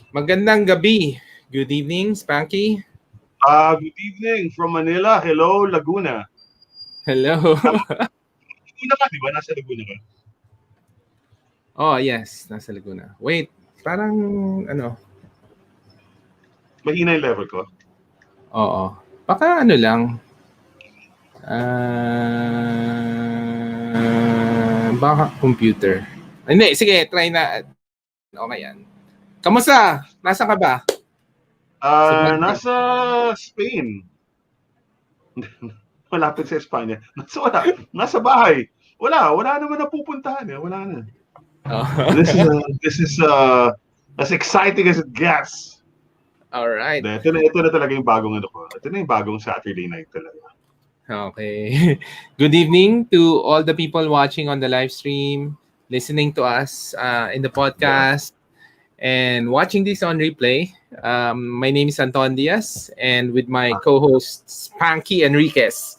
Magandang gabi. Good evening, Spanky. Good evening from Manila. Hello, Laguna. Hello. Tama, Laguna ka, di ba? Nasa Laguna ka. Oh, yes. Nasa Laguna. Wait, parang ano? Mahina yung level ko. Oo. Baka ano lang. Baka computer. Hindi, sige, try na. Okay yan. Kamusta? Nasaan ka ba? Sa bansa? Nasa Spain. Malapit sa Espanya. Nasa bahay. Wala naman napupuntahan eh. Wala na. Oh. This is as exciting as it gets. Alright. Ito na talaga yung bagong ano ko. Ito na yung bagong Saturday night talaga. Okay. Good evening to all the people watching on the live stream, listening to us in the podcast, and watching this on replay. My name is Anton Diaz, and with my co-host Spanky Enriquez.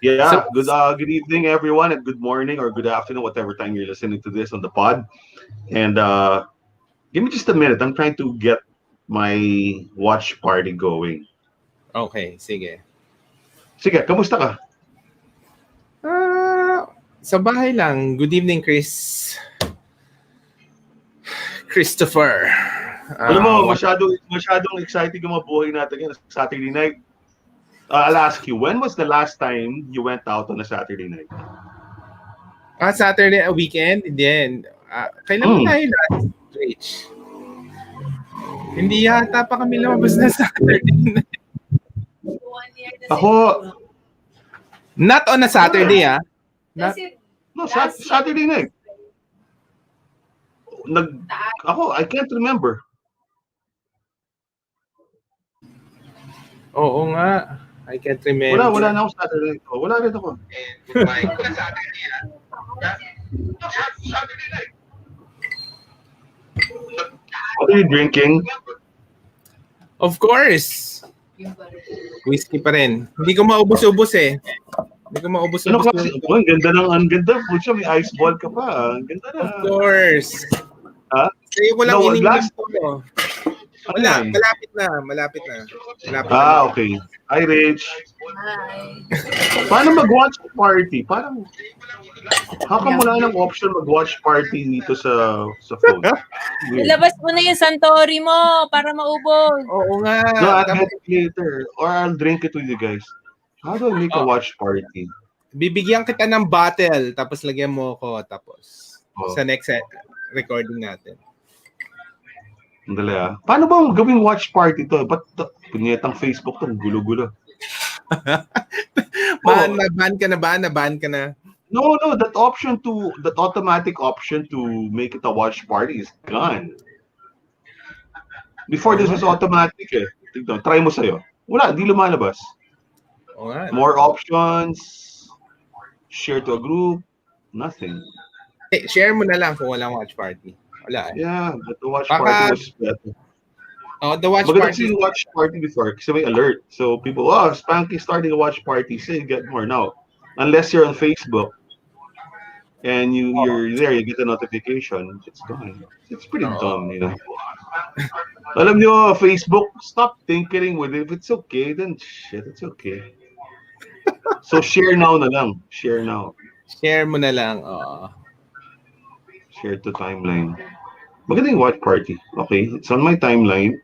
Yeah, So, good evening everyone, and good morning or good afternoon, whatever time you're listening to this on the pod. And give me just a minute. I'm trying to get my watch party going. okay, sige. Sige, kamusta ka? Sa bahay lang. Good evening, Chris. Christopher. Alam mo, masyadong exciting yung mga buhay natin ngayon sa Saturday night. I'll ask you, when was the last time you went out on a Saturday night? Saturday, weekend, then. Kailan ba tayo last, Rich? Hindi yata pa kami lumabas na Saturday night. Ako, Not on a Saturday, no, Saturday night. I can't remember. Oo nga. I can't remember. Wala na ako Saturday night. Wala rin ako. What are you drinking? Of course. Whiskey pa rin. Hindi ko maubos-ubos eh. Hindi ko maubos-ubos. Ano kasi? Ang ganda. Pucha, may ice ball ka pa. Ang ganda na. Of course. Ha? Sa'yo ko lang No, ininom last- to. Ano Wala, yan? malapit na. Okay. Hi, Rich. Hi. Paano mag-watch party? Parang, how come wala nang option mag-watch party dito sa phone? Weird. Ilabas mo na yung Santori mo para maubos. Oo nga. No, I'll get it later. Or I'll drink it with you guys. How do I make a watch party? Bibigyan kita ng bottle, tapos lagyan mo ko, tapos sa next recording natin. Andali ah. Paano ba gawing watch party to? Ba't punyetang Facebook to? Gulo-gulo. Ban ka na ba? Naban ka na? No, that automatic option to make it a watch party is gone. Before this was automatic eh. Tignan, try mo sa'yo. Wala, di lumalabas. Oo nga. More options, share to a group, nothing. Share mo na lang kung walang watch party. Wala eh. Yeah, but the watch Baka- party was better. Oh, the watch Maganda party. kasi yung watch party before kasi may alert. So people, Spanky starting a watch party, say get more now. Unless you're on Facebook and you're there, you get a notification, it's gone. It's pretty dumb, you know. Alam nyo, Facebook, stop tinkering with it. If it's okay, then shit, it's okay. So share now na lang. Share now. Share mo na lang. Oo. Share to timeline. Maganda yung watch party. Okay, it's on my timeline.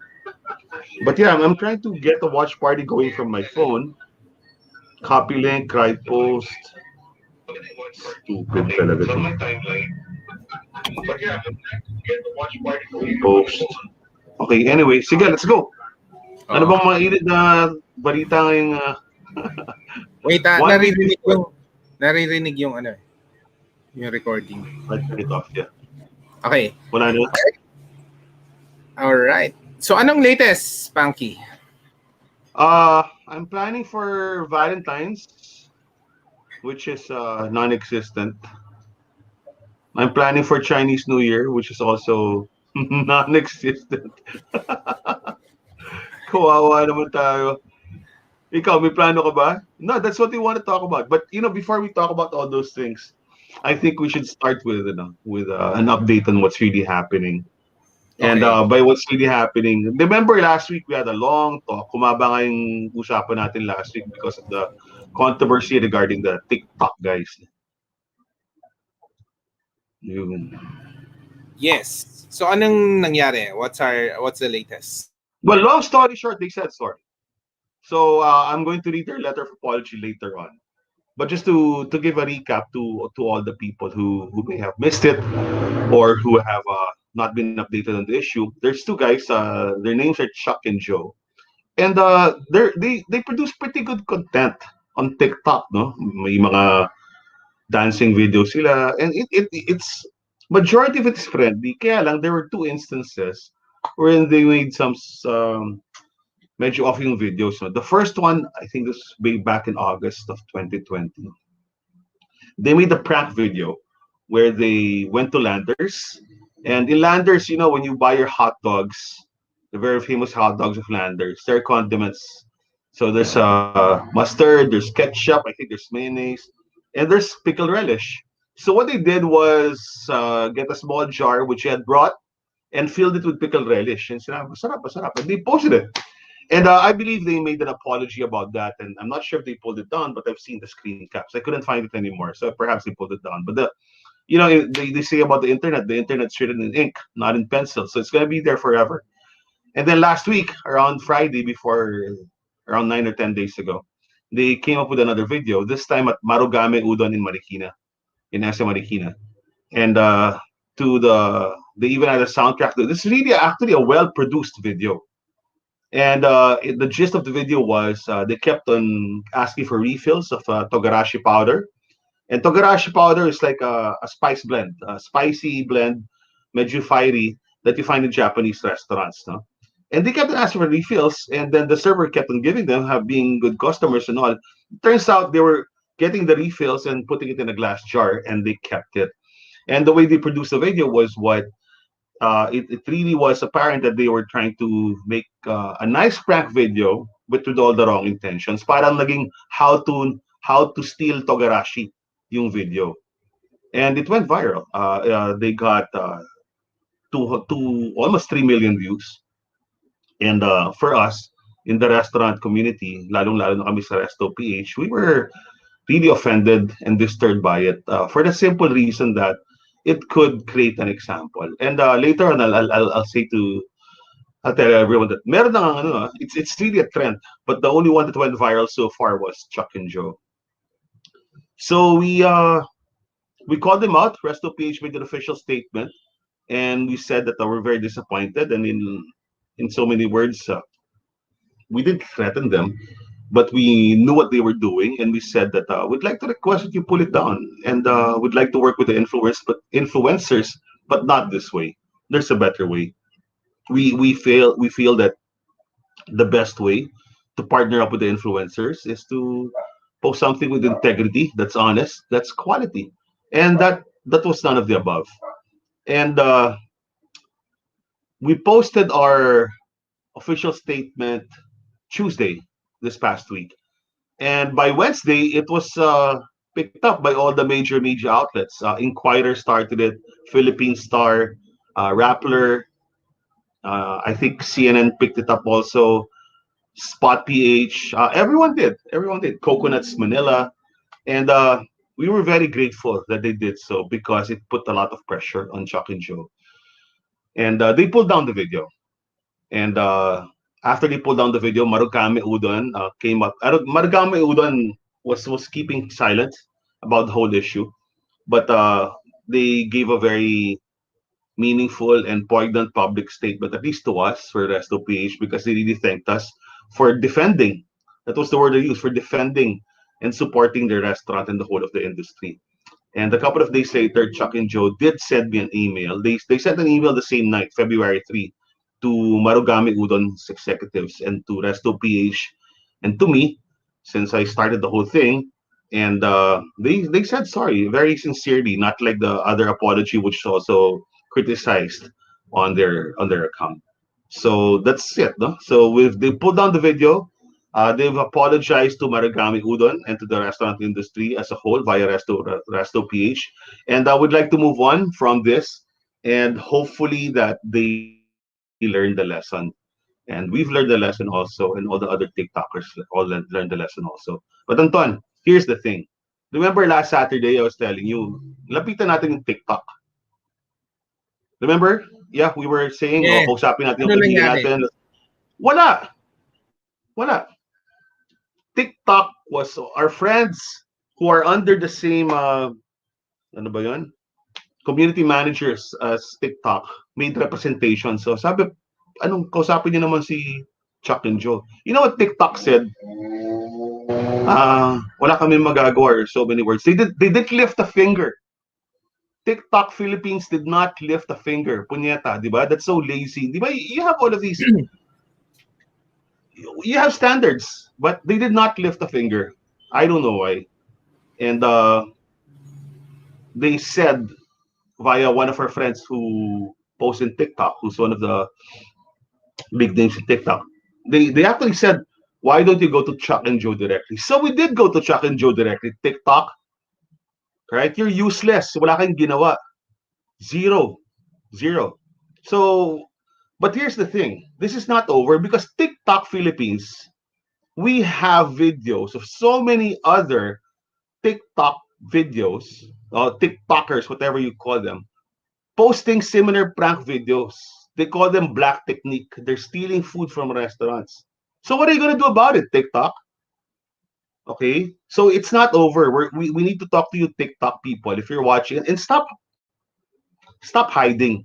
But yeah, I'm trying to get a watch party going from my phone. Copy link, write post. Stupid talaga siya. Post. Okay, anyway, sige, let's go. Ano bang mainit na balita ngayong Wait, One naririnig yung ano eh. Yung recording. Let's turn it off, yeah. Okay. Wala na. Alright. So, anong latest, Spanky? I'm planning for Valentines, which is non-existent. I'm planning for Chinese New Year, which is also non-existent. Kawawa naman tayo. Ikaw, may plano ka ba? No, that's what we want to talk about. But before we talk about all those things, I think we should start with an update on what's really happening. And Okay. by what's really happening. Remember last week we had a long talk. Kumaba nga yung usapan natin last week because of the controversy regarding the TikTok guys. Yun. Yes. So anong nangyari? What's the latest? Well, long story short, they said sorry. So I'm going to read their letter of apology later on. But just to give a recap to all the people who may have missed it or who have not been updated on the issue, there's two guys. Their names are Chuck and Joe, and they produce pretty good content on TikTok. No, may mga dancing videos sila, and it's majority of it is friendly. Kaya lang there were two instances wherein they made some medyo off yung videos. No? The first one, I think this was way back in August of 2020. They made a prank video where they went to Landers. And in Landers, you know, when you buy your hot dogs, the very famous hot dogs of Landers, there are condiments. So there's mustard, there's ketchup, I think there's mayonnaise, and there's pickle relish. So what they did was get a small jar which they had brought and filled it with pickle relish. And said, masarap, masarap. And they posted it. And I believe they made an apology about that. And I'm not sure if they pulled it down, but I've seen the screen caps. I couldn't find it anymore. So perhaps they pulled it down. But they say about the internet's written in ink, not in pencil. So it's going to be there forever. And then last week, around Friday, around 9 or 10 days ago, they came up with another video, this time at Marugame Udon in Marikina, in SM Marikina. And they even had a soundtrack. This is really actually a well produced video. And the gist of the video was they kept on asking for refills of togarashi powder. And togarashi powder is like a spice blend, a spicy blend, medyo fiery, that you find in Japanese restaurants. No? And they kept on asking for refills, and then the server kept on giving them, have being good customers and all. Turns out they were getting the refills and putting it in a glass jar, and they kept it. And the way they produced the video was what it really was apparent that they were trying to make a nice prank video, but with all the wrong intentions. Parang naging how to steal Togarashi yung video. And it went viral. They got almost 3 million views. And for us, in the restaurant community, lalong-lalo na kami sa Resto PH, we were really offended and disturbed by it for the simple reason that it could create an example. And later on, I'll say I'll tell everyone that meron na nga it's really a trend, but the only one that went viral so far was Chuck and Joe. So we called them out. Resto PH made an official statement, and we said that we're very disappointed. And in so many words, we didn't threaten them, but we knew what they were doing, and we said that we'd like to request that you pull it down, and we'd like to work with the influencers, but not this way. There's a better way. We feel that the best way to partner up with the influencers is to post something with integrity, that's honest, that's quality, and that was none of the above. And we posted our official statement Tuesday this past week. And by Wednesday, it was picked up by all the major media outlets. Inquirer started it, Philippine Star, Rappler, I think CNN picked it up also, Spot PH. Everyone did. Everyone did. Coconuts Manila. And we were very grateful that they did so because it put a lot of pressure on Chuck and Joe. And they pulled down the video. And after they pulled down the video, Marugame Udon came up. Marugame Udon was keeping silent about the whole issue, but they gave a very meaningful and poignant public statement, at least to us, for Resto PH, because they really thanked us for defending. That was the word they used, for defending and supporting the restaurant and the whole of the industry. And a couple of days later, Chuck and Joe did send me an email. They sent an email the same night, February 3, to Marugame Udon's executives and to Resto PH and to me, since I started the whole thing. And they said sorry very sincerely, not like the other apology, which is also criticized on their account. So that's it. No? So they pulled down the video. They've apologized to Maragami Udon and to the restaurant industry as a whole via Resto PH. And I would like to move on from this, and hopefully that they learned the lesson. And we've learned the lesson also, and all the other TikTokers learned the lesson also. But Anton, here's the thing. Remember last Saturday I was telling you, lapitan natin yung TikTok. Remember? Yeah, we were saying, Yes. kausapin natin yung Ano kaibigan nangyari? natin. Wala! Wala. TikTok was our friends who are under the same, ano ba yun? Community managers as TikTok made representation. So sabi, kausapin niyo naman si Chuck and Joe. You know what TikTok said? Wala kami magagawa or so many words. They didn't lift a finger. TikTok Philippines did not lift a finger. Punyeta, di ba? That's so lazy. Di ba? You have all of these. You have standards, but they did not lift a finger. I don't know why. And they said via one of our friends who posts in TikTok, who's one of the big names in TikTok, they actually said, why don't you go to Chuck and Joe directly? So we did go to Chuck and Joe directly. TikTok, right? You're useless. Wala kang ginawa. Zero. Zero. So, but here's the thing. This is not over because TikTok Philippines, we have videos of so many other TikTok videos, TikTokers, whatever you call them, posting similar prank videos. They call them black technique. They're stealing food from restaurants. So what are you gonna do about it, TikTok? Okay, so it's not over. We need to talk to you, TikTok people, if you're watching, and stop hiding.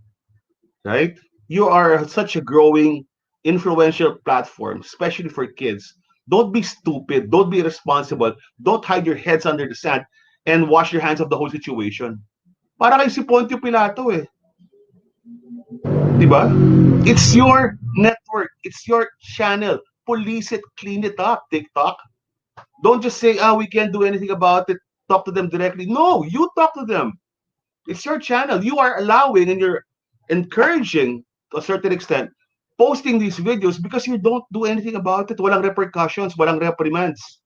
Right? You are such a growing, influential platform, especially for kids. Don't be stupid. Don't be irresponsible. Don't hide your heads under the sand and wash your hands of the whole situation. Para kay si Pontio Pilato eh. Diba? It's your network. It's your channel. Police it. Clean it up, TikTok. Don't just say, we can't do anything about it. Talk to them directly. No, you talk to them. It's your channel. You are allowing and you're encouraging to a certain extent posting these videos because you don't do anything about it. Walang repercussions, walang reprimands.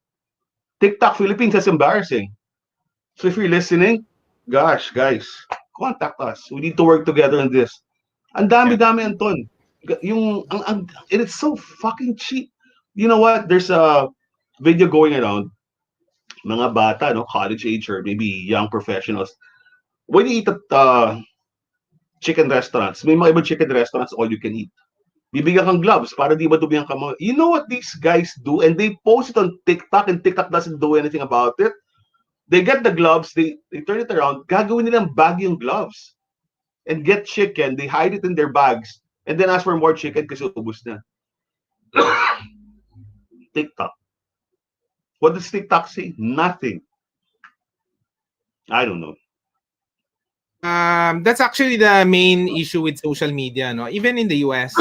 TikTok Philippines is embarrassing. So if you're listening, gosh, guys, contact us. We need to work together on this. Ang Yeah. dami-dami, Anton. And it's so fucking cheap. You know what? There's a video going around. Mga bata, no, college age or maybe young professionals. When you eat at chicken restaurants, may mga ibang chicken restaurants, all you can eat. Bibigyan kang gloves para di madumi ang kamay. You know what these guys do? And they post it on TikTok and TikTok doesn't do anything about it. They get the gloves, they turn it around, gagawin nilang bag yung gloves. And get chicken, they hide it in their bags, and then ask for more chicken kasi ubus na. TikTok. What does TikTok say? Nothing. I don't know. That's actually the main issue with social media, no? Even in the US,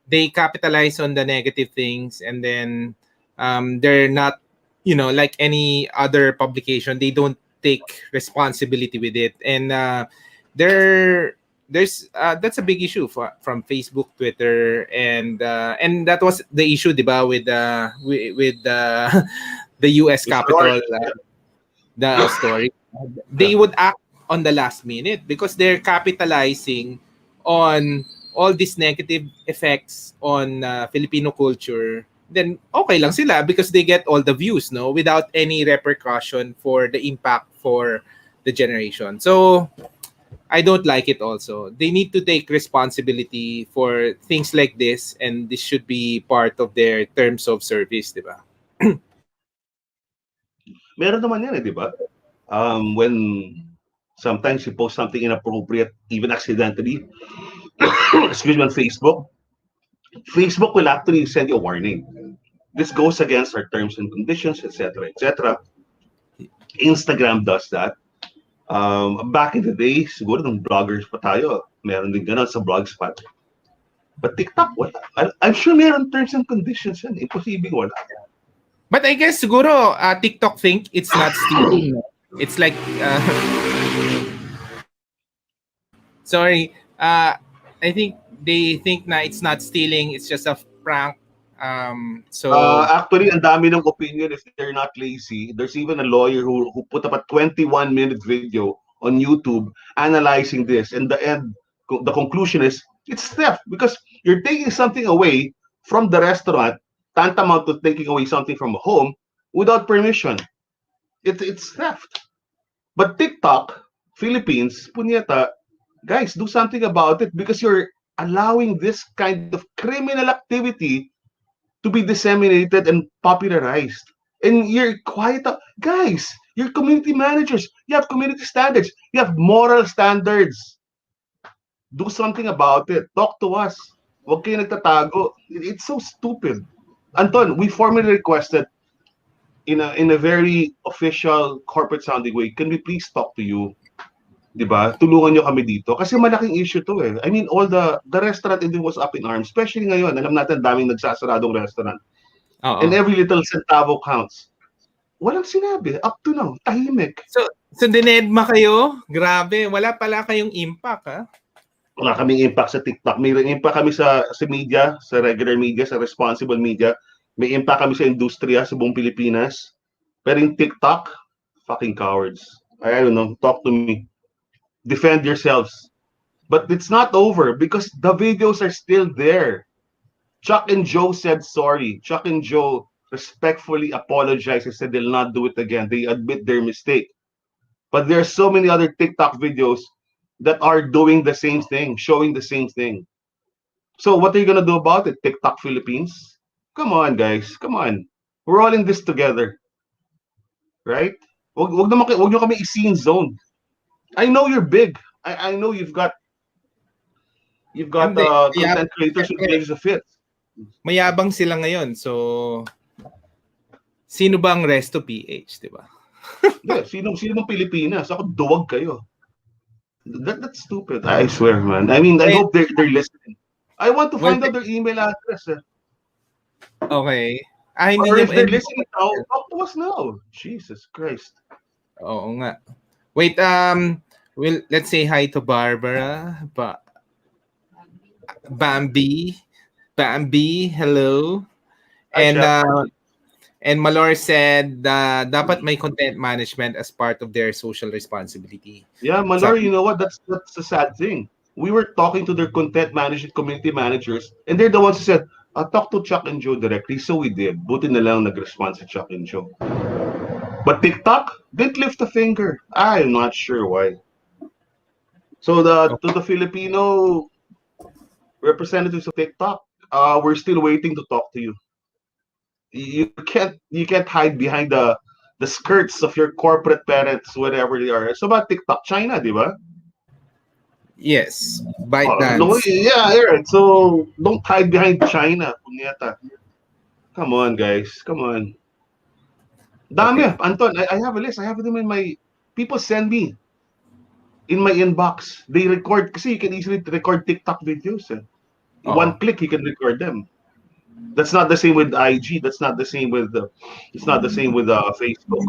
they capitalize on the negative things, and then they're not, like any other publication, they don't take responsibility with it, and there's that's a big issue from Facebook, Twitter, and that was the issue, diba, with the US It's hard. Capitol, the story. They would act on the last minute because they're capitalizing on all these negative effects on Filipino culture. Then okay lang sila because they get all the views, no, without any repercussion for the impact for the generation. So I don't like it also. They need to take responsibility for things like this, and this should be part of their terms of service, di ba? Meron naman yan eh, di ba? When sometimes you post something inappropriate, even accidentally, excuse me, on Facebook, Facebook will actually send you a warning. This goes against our terms and conditions, etc., etc. Instagram does that. Back in the day, siguro nung bloggers pa tayo, meron din ganun sa Blogspot. But TikTok, wala. I'm sure meron terms and conditions yan. Imposible wala. But I guess siguro TikTok think it's not stealing. No? It's like sorry, I think they think na it's not stealing, it's just a prank. So Actually, ang dami ng opinion if they're not lazy. There's even a lawyer who put up a 21-minute video on YouTube analyzing this. And the conclusion is It's theft because you're taking something away from the restaurant, tantamount to taking away something from home without permission. It's theft. But TikTok, Philippines, punyeta, guys, do something about it because you're allowing this kind of criminal activity to be disseminated and popularized. And you're quiet. Guys, you're community managers. You have community standards. You have moral standards. Do something about it. Talk to us. Huwag kayo nagtatago. It's so stupid. Anton, we formally requested in a very official corporate sounding way, can we please talk to you? 'Di ba? Tulungan niyo kami dito kasi malaking issue 'to eh. I mean, all the restaurant industry was up in arms, especially ngayon. Alam natin daming nagsasaradong restaurant. And Oo. every little centavo counts. Walang sinabi. Up to now, tahimik. So dinedma kayo? Grabe, wala pala kayong impact, ha? Wala kaming impact sa TikTok. May impact kami sa media, sa regular media, sa responsible media. May impact kami sa industriya sa buong Pilipinas. Pero yung TikTok, fucking cowards. I don't know. Talk to me. Defend yourselves. But it's not over because the videos are still there. Chuck and Joe said sorry. Chuck and Joe respectfully apologized and said they'll not do it again. They admit their mistake. But there are so many other TikTok videos that are doing the same thing, showing the same thing. So what are you gonna do about it, TikTok Philippines? Come on, guys. Come on. We're all in this together, right? Wag nyo kami i-scene zone. I know you're big. I know you've got Hindi, content creators with pages of it. mayabang sila ngayon. So, sino ba ang Resto PH, di ba? Yeah, sino Pilipinas? Ako duwag kayo. That's stupid. I swear, man. I mean, I hope they're listening. I want to find out their email address. Okay. Hindi Or niyo, if they're listening now, talk to us now. Jesus Christ. Oo nga. Wait, let's say hi to Barbara. Bambi. Bambi, hello. Hi, And Chef. and Malor said dapat may content management as part of their social responsibility. Yeah, Malor, you know what? That's a sad thing. We were talking to their content management community managers, and they're the ones who said, talk to Chuck and Joe directly. So we did. Buti na lang nag-respond si Chuck and Joe. But TikTok didn't lift a finger. I'm not sure why. So to the Filipino representatives of TikTok, we're still waiting to talk to you. You can't hide behind the skirts of your corporate parents, whatever they are. So about TikTok, China, di ba? Yes, No, ByteDance. yeah, right. So don't hide behind China, punyeta. Come on, guys. Come on. Dami, Okay. Anton. I have a list. I have them in my. People send me in my inbox. They record kasi you can easily record TikTok videos. One click, you can record them. That's not the same with IG. That's not the same with it's not the same with Facebook.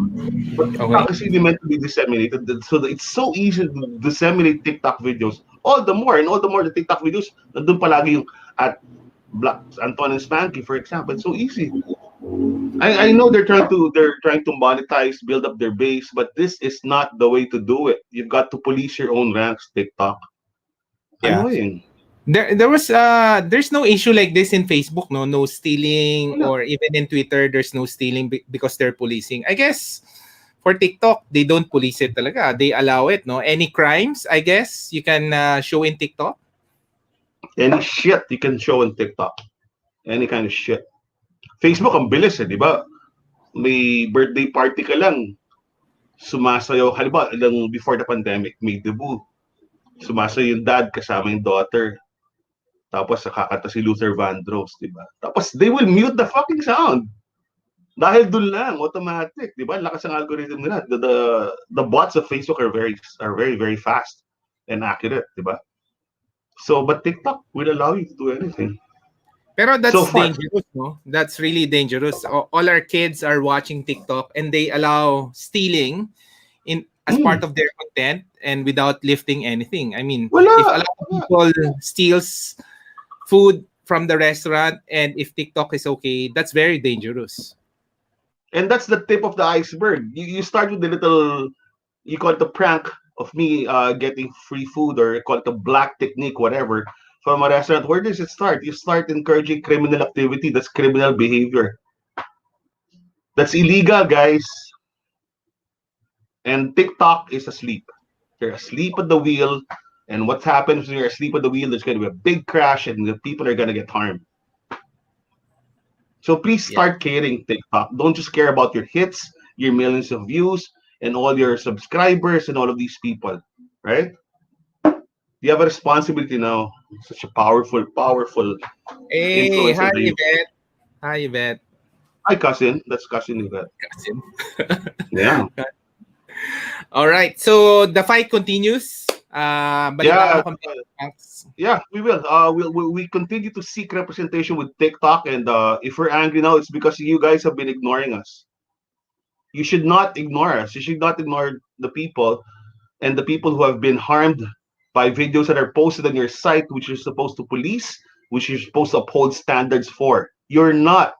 But Okay. TikTok is really meant to be disseminated, so that it's so easy to disseminate TikTok videos. All the more, and all the more the TikTok videos, nandun palagi yung at Black Anton and Spanky, for example. It's so easy. I know they're trying to monetize, build up their base, but this is not the way to do it. You've got to police your own ranks, TikTok. Yeah. Annoying. There's no issue like this in Facebook, no stealing, Wala. or even in Twitter there's no stealing because they're policing. I guess for TikTok they don't police it talaga. They allow it, no? Any crimes, I guess you can show in TikTok. Any shit you can show on TikTok. Any kind of shit. Facebook ang bilis di ba? May birthday party ka lang, sumasayaw, halimbawa, ilang before the pandemic, may debut. Sumasayaw yung dad kasama yung daughter. Tapos nakakanta si Luther Vandross, di ba? Tapos they will mute the fucking sound. Dahil dun lang, automatic, di ba? Lakas ang algorithm nila. The bots of Facebook are very very fast and accurate, di ba? So, but TikTok will allow you to do anything. Pero So that's far. dangerous, no? That's really dangerous. All our kids are watching TikTok and they allow stealing in as part of their content and without lifting anything. I mean, if a Wala. lot of people steals food from the restaurant and if TikTok is okay, that's very dangerous. And that's the tip of the iceberg. You start with the little, you call it the prank of me getting free food, or call it the black technique, whatever. from a restaurant. Where does it start? You start encouraging criminal activity. That's criminal behavior. That's illegal, guys. And TikTok is asleep. They're asleep at the wheel. And what happens when you're asleep at the wheel? There's going to be a big crash, and the people are going to get harmed. So please Yeah. start caring, TikTok. Don't just care about your hits, your millions of views, and all your subscribers and all of these people, right? You have a responsibility now. Such a powerful, powerful Hey, influence hi on the youth. Yvette. Hi Yvette. Hi, cousin. That's cousin Yvette. Cousin. Yeah. All right. So the fight continues. Balitaan Yeah. mo kami. Max. Yeah, we will. We continue to seek representation with TikTok, and if we're angry now, it's because you guys have been ignoring us. You should not ignore us. You should not ignore the people and the people who have been harmed by videos that are posted on your site, which you're supposed to police, which you're supposed to uphold standards for. You're not.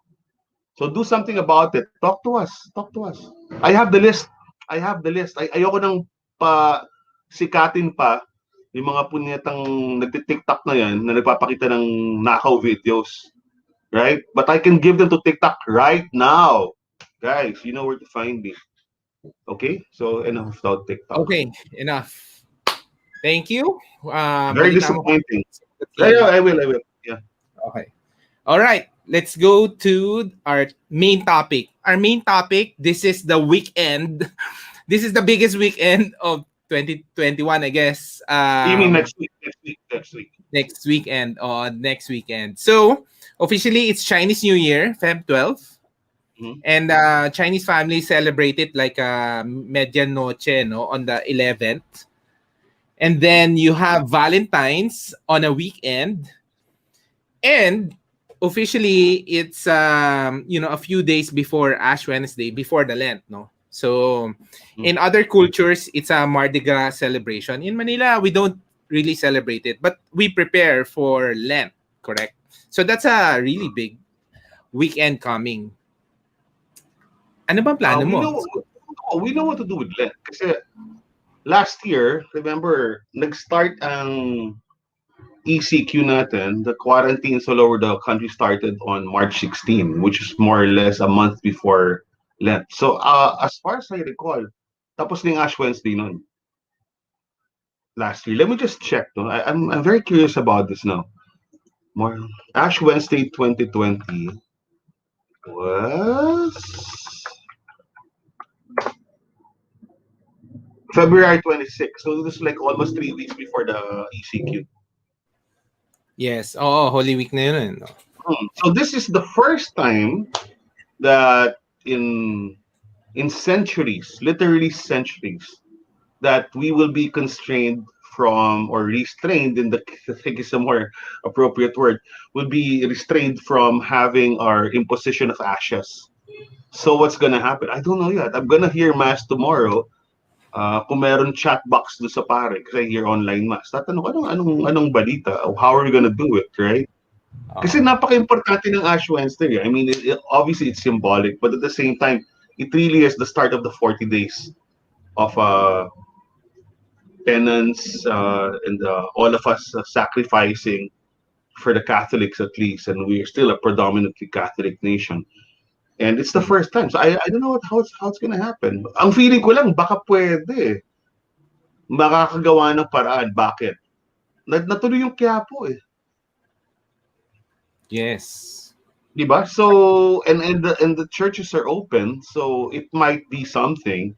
So do something about it. Talk to us. Talk to us. I have the list. I have the list. Ayoko nang pa sikatin pa yung mga punyetang nagti-TikTok na yan na nagpapakita ng nakaw videos. Right? But I can give them to TikTok right now. Guys, you know where to find me. Okay? So, enough about TikTok. Okay, enough. Thank you. Very Balitaan mo kami. disappointing. Yeah, I will. Yeah. Okay. All right. Let's go to our main topic. Our main topic, this is the weekend. This is the biggest weekend of 2021, I guess. You mean next week? Next week. Next weekend. So, officially, it's Chinese New Year, Feb 12th. Mhm. And Chinese families celebrate it like medianoche, no, on the 11th. And then you have Valentines on a weekend. And officially, it's a few days before Ash Wednesday, before the Lent, no. So in other cultures, it's a Mardi Gras celebration. In Manila, we don't really celebrate it, but we prepare for Lent, correct? So that's a really big weekend coming. Ano bang plano mo? We know what to do with Lent. Kasi last year, remember, nag-start ang ECQ natin, the quarantines all over the country started on March 16, which is more or less a month before Lent. So, as far as I recall, tapos na yung Ash Wednesday nun, last year. Let me just check. No? I'm very curious about this now. More Ash Wednesday 2020 was February 26. So, this is like almost 3 weeks before the ECQ. Yes. Oh, Holy Week na yun. No? So this is the first time that in centuries, literally centuries, that we will be constrained from or restrained in the I think is a more appropriate word, will be restrained from having our imposition of ashes. So what's gonna happen? I don't know yet. I'm gonna hear mass tomorrow. Kung meron chat box do sa pare kasi I hear online mass. Tatanong anong balita? How are we gonna do it, right? Kasi napaka-importante ng Ash Wednesday. I mean, obviously it's symbolic, but at the same time, it really is the start of the 40 days of penance and all of us sacrificing for the Catholics at least, and we're still a predominantly Catholic nation. And it's the first time. So I don't know how it's gonna happen. Ang feeling ko lang, baka pwede. Makakagawa ng paraan. Bakit? Natuloy yung Quiapo eh. Yes. Diba? So and the churches are open, so it might be something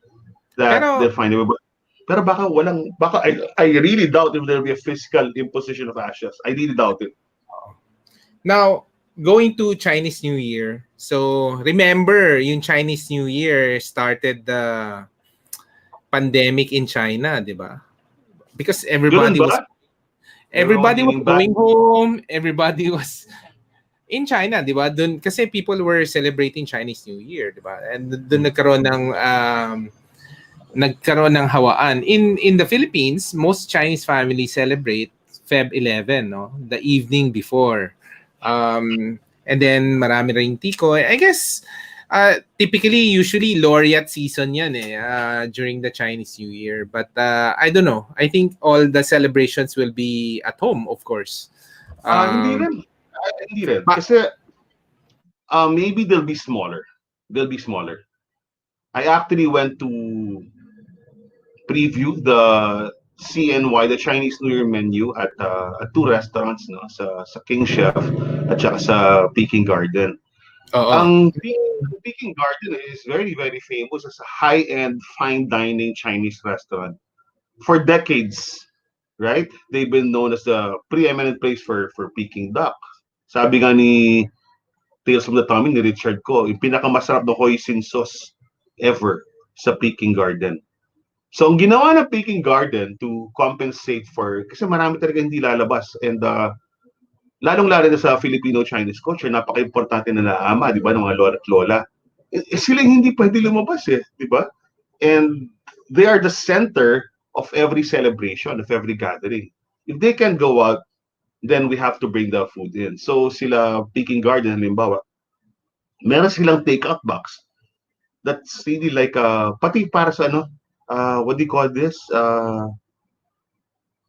that they'll find a way. Pero baka I really doubt if there'll be a physical imposition of ashes. I really doubt it. Now, going to Chinese New Year. So, remember, yung Chinese New Year started the pandemic in China, di ba? Because everybody was going home, everybody was in China, di ba? Dun, kasi people were celebrating Chinese New Year, di ba? And dun nagkaroon ng hawaan. In the Philippines, most Chinese families celebrate Feb 11, no? The evening before. And then marami ring tiko. I guess typically, usually laureate season yan during the Chinese New Year. But I don't know. I think all the celebrations will be at home, of course. Hindi Um, rin. Hindi rin. but Kasi maybe they'll be smaller. They'll be smaller. I actually went to preview the CNY, the Chinese New Year menu at two restaurants, no, sa King Chef at saka sa Peking Garden. oo. Ang Peking Garden is very, very famous as a high-end fine dining Chinese restaurant for decades, right? They've been known as the preeminent place for Peking duck. Sabi nga ni Tales from the Tummy ni Richard ko, yung pinakamasarap na hoisin sauce ever sa Peking Garden. So, ang ginawa ng Peking Garden to compensate for, kasi marami talaga hindi lalabas, and lalong-lalo na sa Filipino-Chinese culture, napaka-importante na naama, di ba, ng mga lola at lola. Sila hindi pwede lumabas di ba? And they are the center of every celebration, of every gathering. If they can go out, then we have to bring the food in. So sila Peking Garden, halimbawa, meron silang take-out box that's really like, pati para sa ano, what do you call this?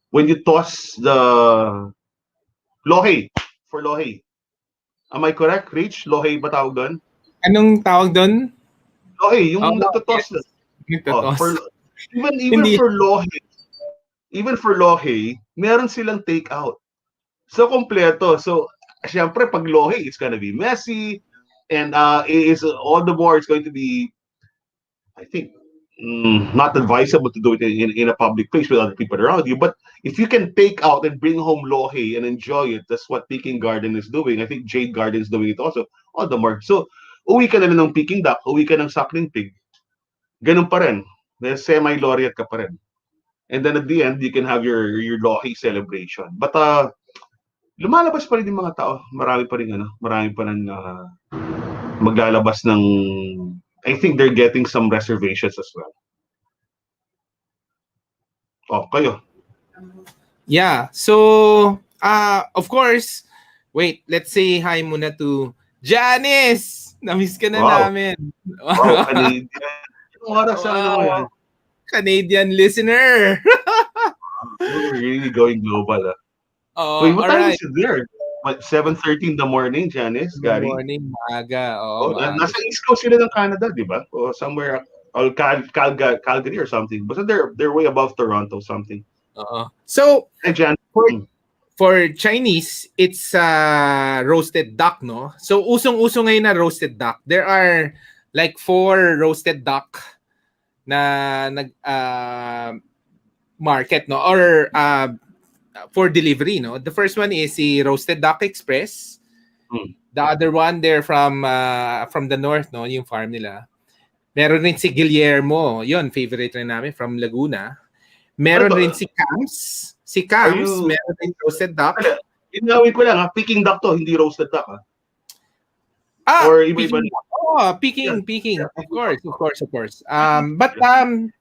When you toss the lohe, for lohe. Am I correct, Rich? Lohe ba tawag doon? Anong tawag doon? Lohe, yung Oo, nagtotoss na. yes. Nagtatos. For even Hindi. for lohe, meron silang take-out. So kompleto. So syempre pag lohe, it's gonna be messy, and is all the more it's going to be, I think, not advisable to do it in a public place with other people around you. But if you can take out and bring home lohe and enjoy it, that's what Peking Garden is doing. I think Jade Garden is doing it also. All the more. So, uwi ka na ng Peking duck, uwi ka ng suckling pig. Ganun pa rin. Semi-laureate ka pa rin. And then at the end, you can have your lohe celebration. But lumalabas pa rin yung mga tao. Marami pa rin maglalabas ng, I think they're getting some reservations as well. Kayo. Yeah. So, of course, wait, let's say hi muna to Janice. Namiss ka na Wow. namin. Wow, Canadian. Yung oras sa ano yan. Canadian listener. We're really going global. Oh, Wait, what all time right. is it there? What, 7:30 in the morning, Janice, Good Gary? morning, maaga. Oo, maaga. Nasa East Coast sila ng Canada, di ba? O somewhere, or Calgary or something. But they're way above Toronto, something. Oo. So, Hey, Jan. for Chinese, it's roasted duck, no? So, usong-uso ngayon na roasted duck. There are like 4 roasted duck na nag market, no? Or for delivery, no? The first one is si Roasted Duck Express. The other one, they're from the north, no? Yung farm nila. Meron rin si Guillermo. Yun, favorite rin namin, from Laguna. Meron rin si Camps. Si Camps, meron rin roasted duck. Inawin ko lang, Peking duck to, hindi roasted duck. Or iba-iba. Peking. Of course. But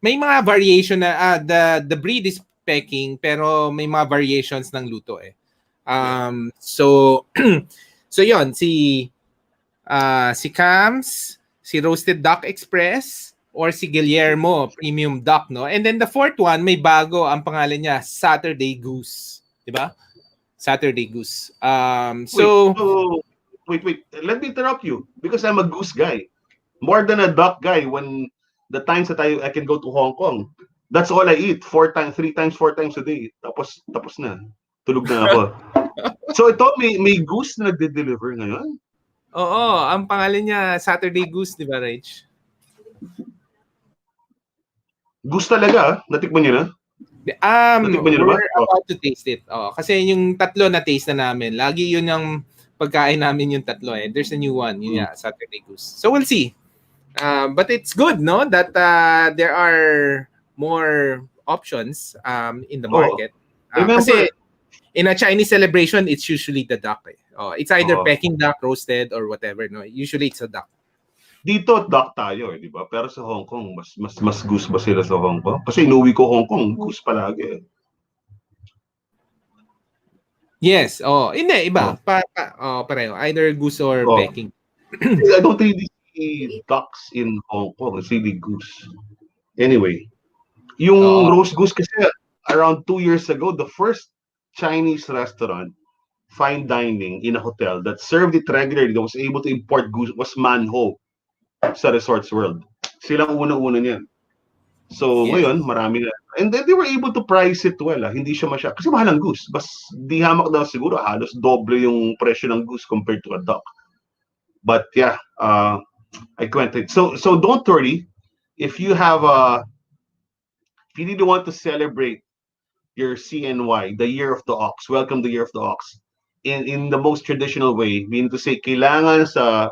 may mga variation na the breed is Peking, pero may mga variations ng luto eh. So so yon si Camps, si Roasted Duck Express, or si Guillermo Premium Duck, no? And then the fourth one, may bago, ang pangalan niya Saturday Goose, 'di ba? Saturday Goose. Wait. Let me interrupt you because I'm a goose guy. More than a duck guy. When the times that I can go to Hong Kong, that's all I eat. 4 times a day. Tapos na. Tulog na ako. So ito, may goose na nagde-deliver ngayon? Oo, ang pangalan niya Saturday Goose, di ba, Rich? Goose talaga? Natikman niyo na? We're about to taste it. Kasi yung tatlo na taste na namin, lagi yun yung pagkain namin yung tatlo eh. There's a new one, yun Saturday Goose. So we'll see. But it's good, no? That there are more options in the market. Kasi in a Chinese celebration, it's usually the duck. Eh. It's either Peking duck, roasted, or whatever. No, usually it's a duck. Dito duck tayo, di ba? Pero sa Hong Kong, mas goose ba sila sa Hong Kong? Kasi inuwi ko Hong Kong, goose palagi. Yes. Hindi iba. Pareho. Either goose or Peking. I don't really see ducks in Hong Kong. It's really goose. Anyway, yung roast goose kasi around 2 years ago, the first Chinese restaurant fine dining in a hotel that served it regularly, that was able to import goose, was Manho sa Resorts World. Silang unang-una niyan. So, Yes. ngayon, marami na. And then they were able to price it well. Hindi siya kasi mahal ang goose. Di hamak daw siguro, halos doble yung presyo ng goose compared to a duck. But yeah, I quented. So don't worry. If you have if you really want to celebrate your CNY, the Year of the Ox, welcome the Year of the Ox, in the most traditional way, meaning to say, kailangan sa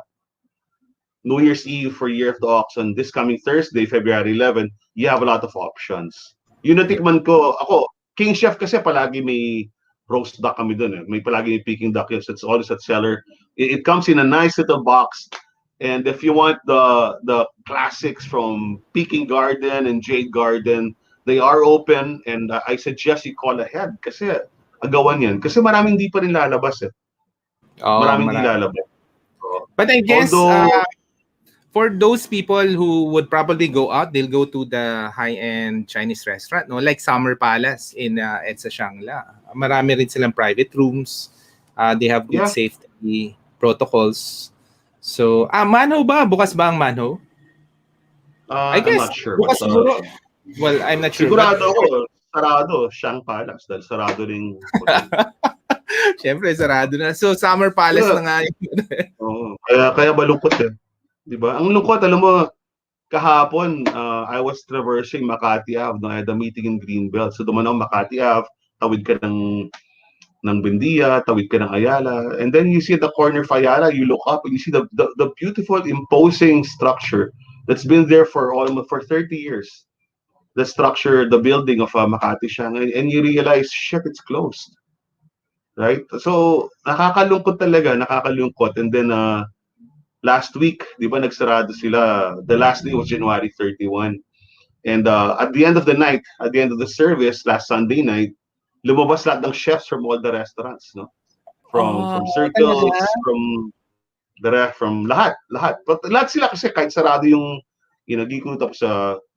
New Year's Eve for Year of the Ox on this coming Thursday, February 11, you have a lot of options. Yun Yep. natikman ko, ako, King Chef kasi palagi may roast duck kami dun eh. May palagi may Peking duck yun. So it's always at seller. It comes in a nice little box. And if you want the classics from Peking Garden and Jade Garden, they are open. And I suggest you call ahead kasi agawan yan. Kasi maraming di pa rin lalabas eh. Oh, Maraming di marami. lalabas. So, But I guess although, for those people who would probably go out, they'll go to the high-end Chinese restaurant, no? Like Summer Palace in EDSA Shangla. Marami rin silang private rooms. They have good yeah, safety protocols. So, Manho ba? Bukas ba ang Manho? I I'm guess, not sure. But bukas siguro. Well, I'm not sure. But, sigurado ako, sarado, Shang Palace dahil sarado rin hotel. syempre, sarado na. So, Summer Palace Yeah. na nga yun. Oo. Kaya malungkot eh. Di ba? Ang lungkot, alam mo, kahapon, I was traversing Makati Ave. No? I had a meeting in Greenbelt. So, duman ako Makati Ave, tawid ka ng Bendia, tawid ka ng Ayala. And then you see the corner of Ayala, you look up and you see the beautiful, imposing structure that's been there for almost for 30 years. The structure, the building of Makati Siang, and you realize, shit, it's closed. Right? So, nakakalungkot talaga, nakakalungkot. And then, last week, di ba, nagsarado sila. The last day was January 31. And at the end of the night, at the end of the service, last Sunday night, lumabas lahat ng chefs from all the restaurants, no? From Oh, Circles, talaga? from lahat. But lahat sila kasi kahit sarado yung, Gikuno tapos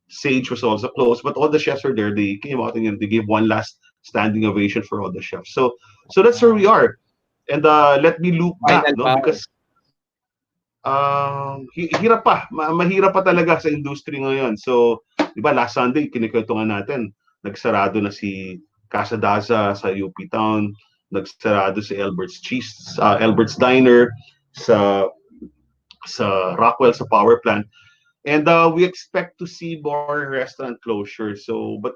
Sage was also closed, but all the chefs were there. They came out and they gave one last standing ovation for all the chefs. So that's where we are. And let me loop back, Final no? bow. Because hirap pa. Mahirap pa talaga sa industry ngayon. So, di ba, last Sunday, kinikwentuhan natin, nagsarado na si Casa Daza sa UP Town, nagsarado si Albert's Diner sa Rockwell sa power plant. And we expect to see more restaurant closures.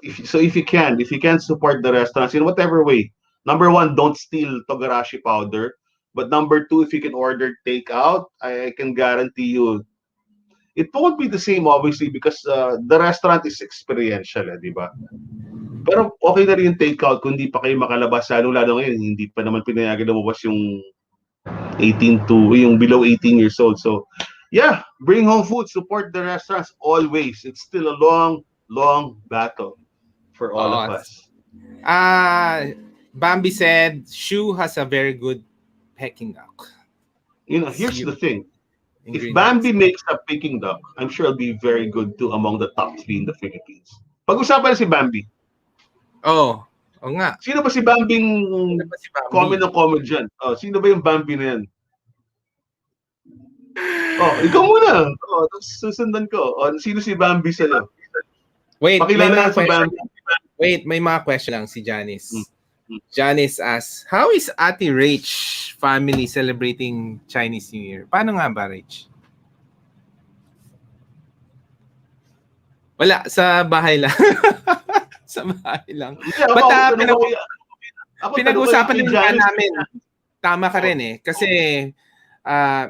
If you can support the restaurants in whatever way. Number one, don't steal Togarashi powder. But number two, if you can order takeout, I can guarantee you it won't be the same obviously because the restaurant is experiential, di ba? Pero okay na rin yung takeout kung hindi pa kayo makalabas. Lalo ngayon, hindi pa naman pinayagan lumabas yung 18 to yung below 18 years old. So, yeah, bring home food, support the restaurants always. It's still a long, long battle for all of Oh, us. Bambi said, Shu has a very good Peking duck. Here's the thing. If Ingredients. Bambi makes a Peking duck, I'm sure it'll be very good too among the top 3 in the Philippines. Pag-usapan si Bambi. Oh, nga. Sino ba si Bambing Sino ba si Bambi? comment dyan? Sino ba yung Bambi na yan? Ikaw muna. Tapos susundan ko. Sino si Bambi sa'yo? Wait, Pakilala na si Bambi. Wait, may mga question lang si Janice. Janice asks, how is Ate Rach family celebrating Chinese New Year? Paano nga ba, Rach? Wala, sa bahay lang. Sa bahay lang. But pinag-usapan din namin. Tama ka rin eh. Kasi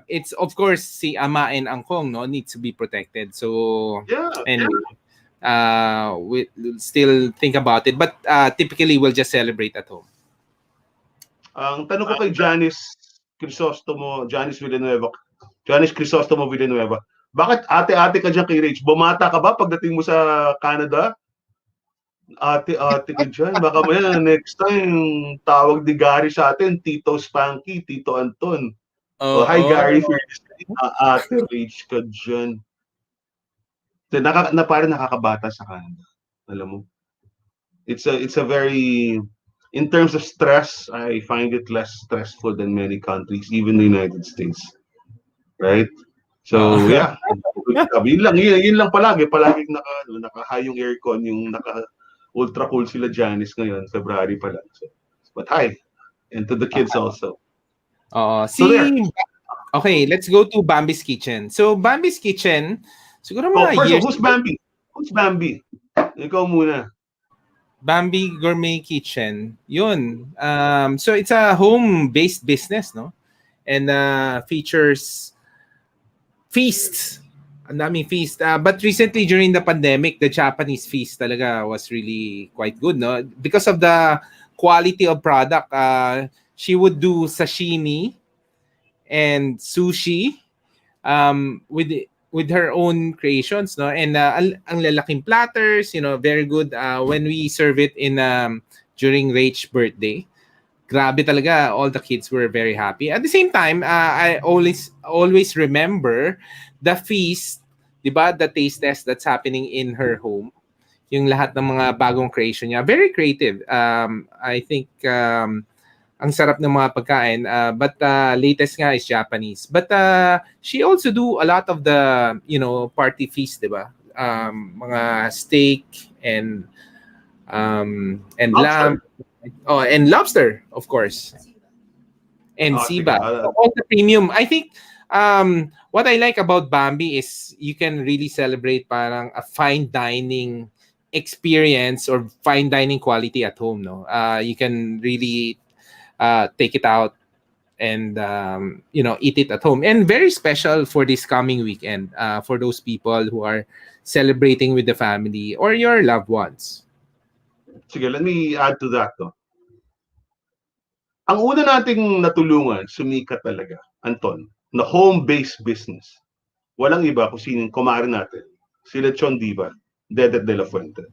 it's of course si Ama and Angkong needs to be protected. So anyway, we'll still think about it. But typically we'll just celebrate at home. Ang tanong ko kay Janice Crisostomo Villanueva, bakit ate-ate ka dyan kay Rach? Bumata ka ba pagdating mo sa Canada? Ate-ate ka dyan. Baka maya next time tawag ni Gary sa atin, Tito Spanky, Tito Anton. Hi Gary, for ate Rach ka dyan. Parang nakakabata sa Canada. Alam mo? It's a very In terms of stress, I find it less stressful than many countries, even the United States, right? So Oo. yeah, yun lang palagi naka-high yung aircon, yung ultra cool sila Janice ngayon, February pa lang. So, but hi, and to the kids also. Oo. So there. Okay, let's go to Bambi's Kitchen. So, Bambi's Kitchen, siguro Oh, mga first of all, years who's Bambi? Who's Bambi? Ikaw muna. Bambi Gourmet Kitchen. Yun. So, it's a home-based business, no? And features feasts. Ang daming feast. But recently, during the pandemic, the Japanese feast talaga was really quite good, no? Because of the quality of product, she would do sashimi and sushi with her own creations, no, and ang lalaking platters, very good when we serve it in during Rach's birthday. Grabe talaga, all the kids were very happy. At the same time, I always remember the feast, 'di ba, the taste test that's happening in her home, yung lahat ng mga bagong creation niya, very creative. I think ang sarap ng mga pagkain. But latest nga is Japanese. But she also do a lot of the, party feast, di ba? Mga steak and lamb. Lobster. Oh, and lobster, of course. And Oh, sige. Siba. So all the premium. I think what I like about Bambi is you can really celebrate parang a fine dining experience or fine dining quality at home, no? You can really take it out and eat it at home, and very special for this coming weekend for those people who are celebrating with the family or your loved ones. Sige, let me add to that. No? Ang una nating natulungan, sumikat talaga, Anton, na home-based business. Walang iba kung sinong kumare natin. Sila Chon Diva, Dedet de la Fuente.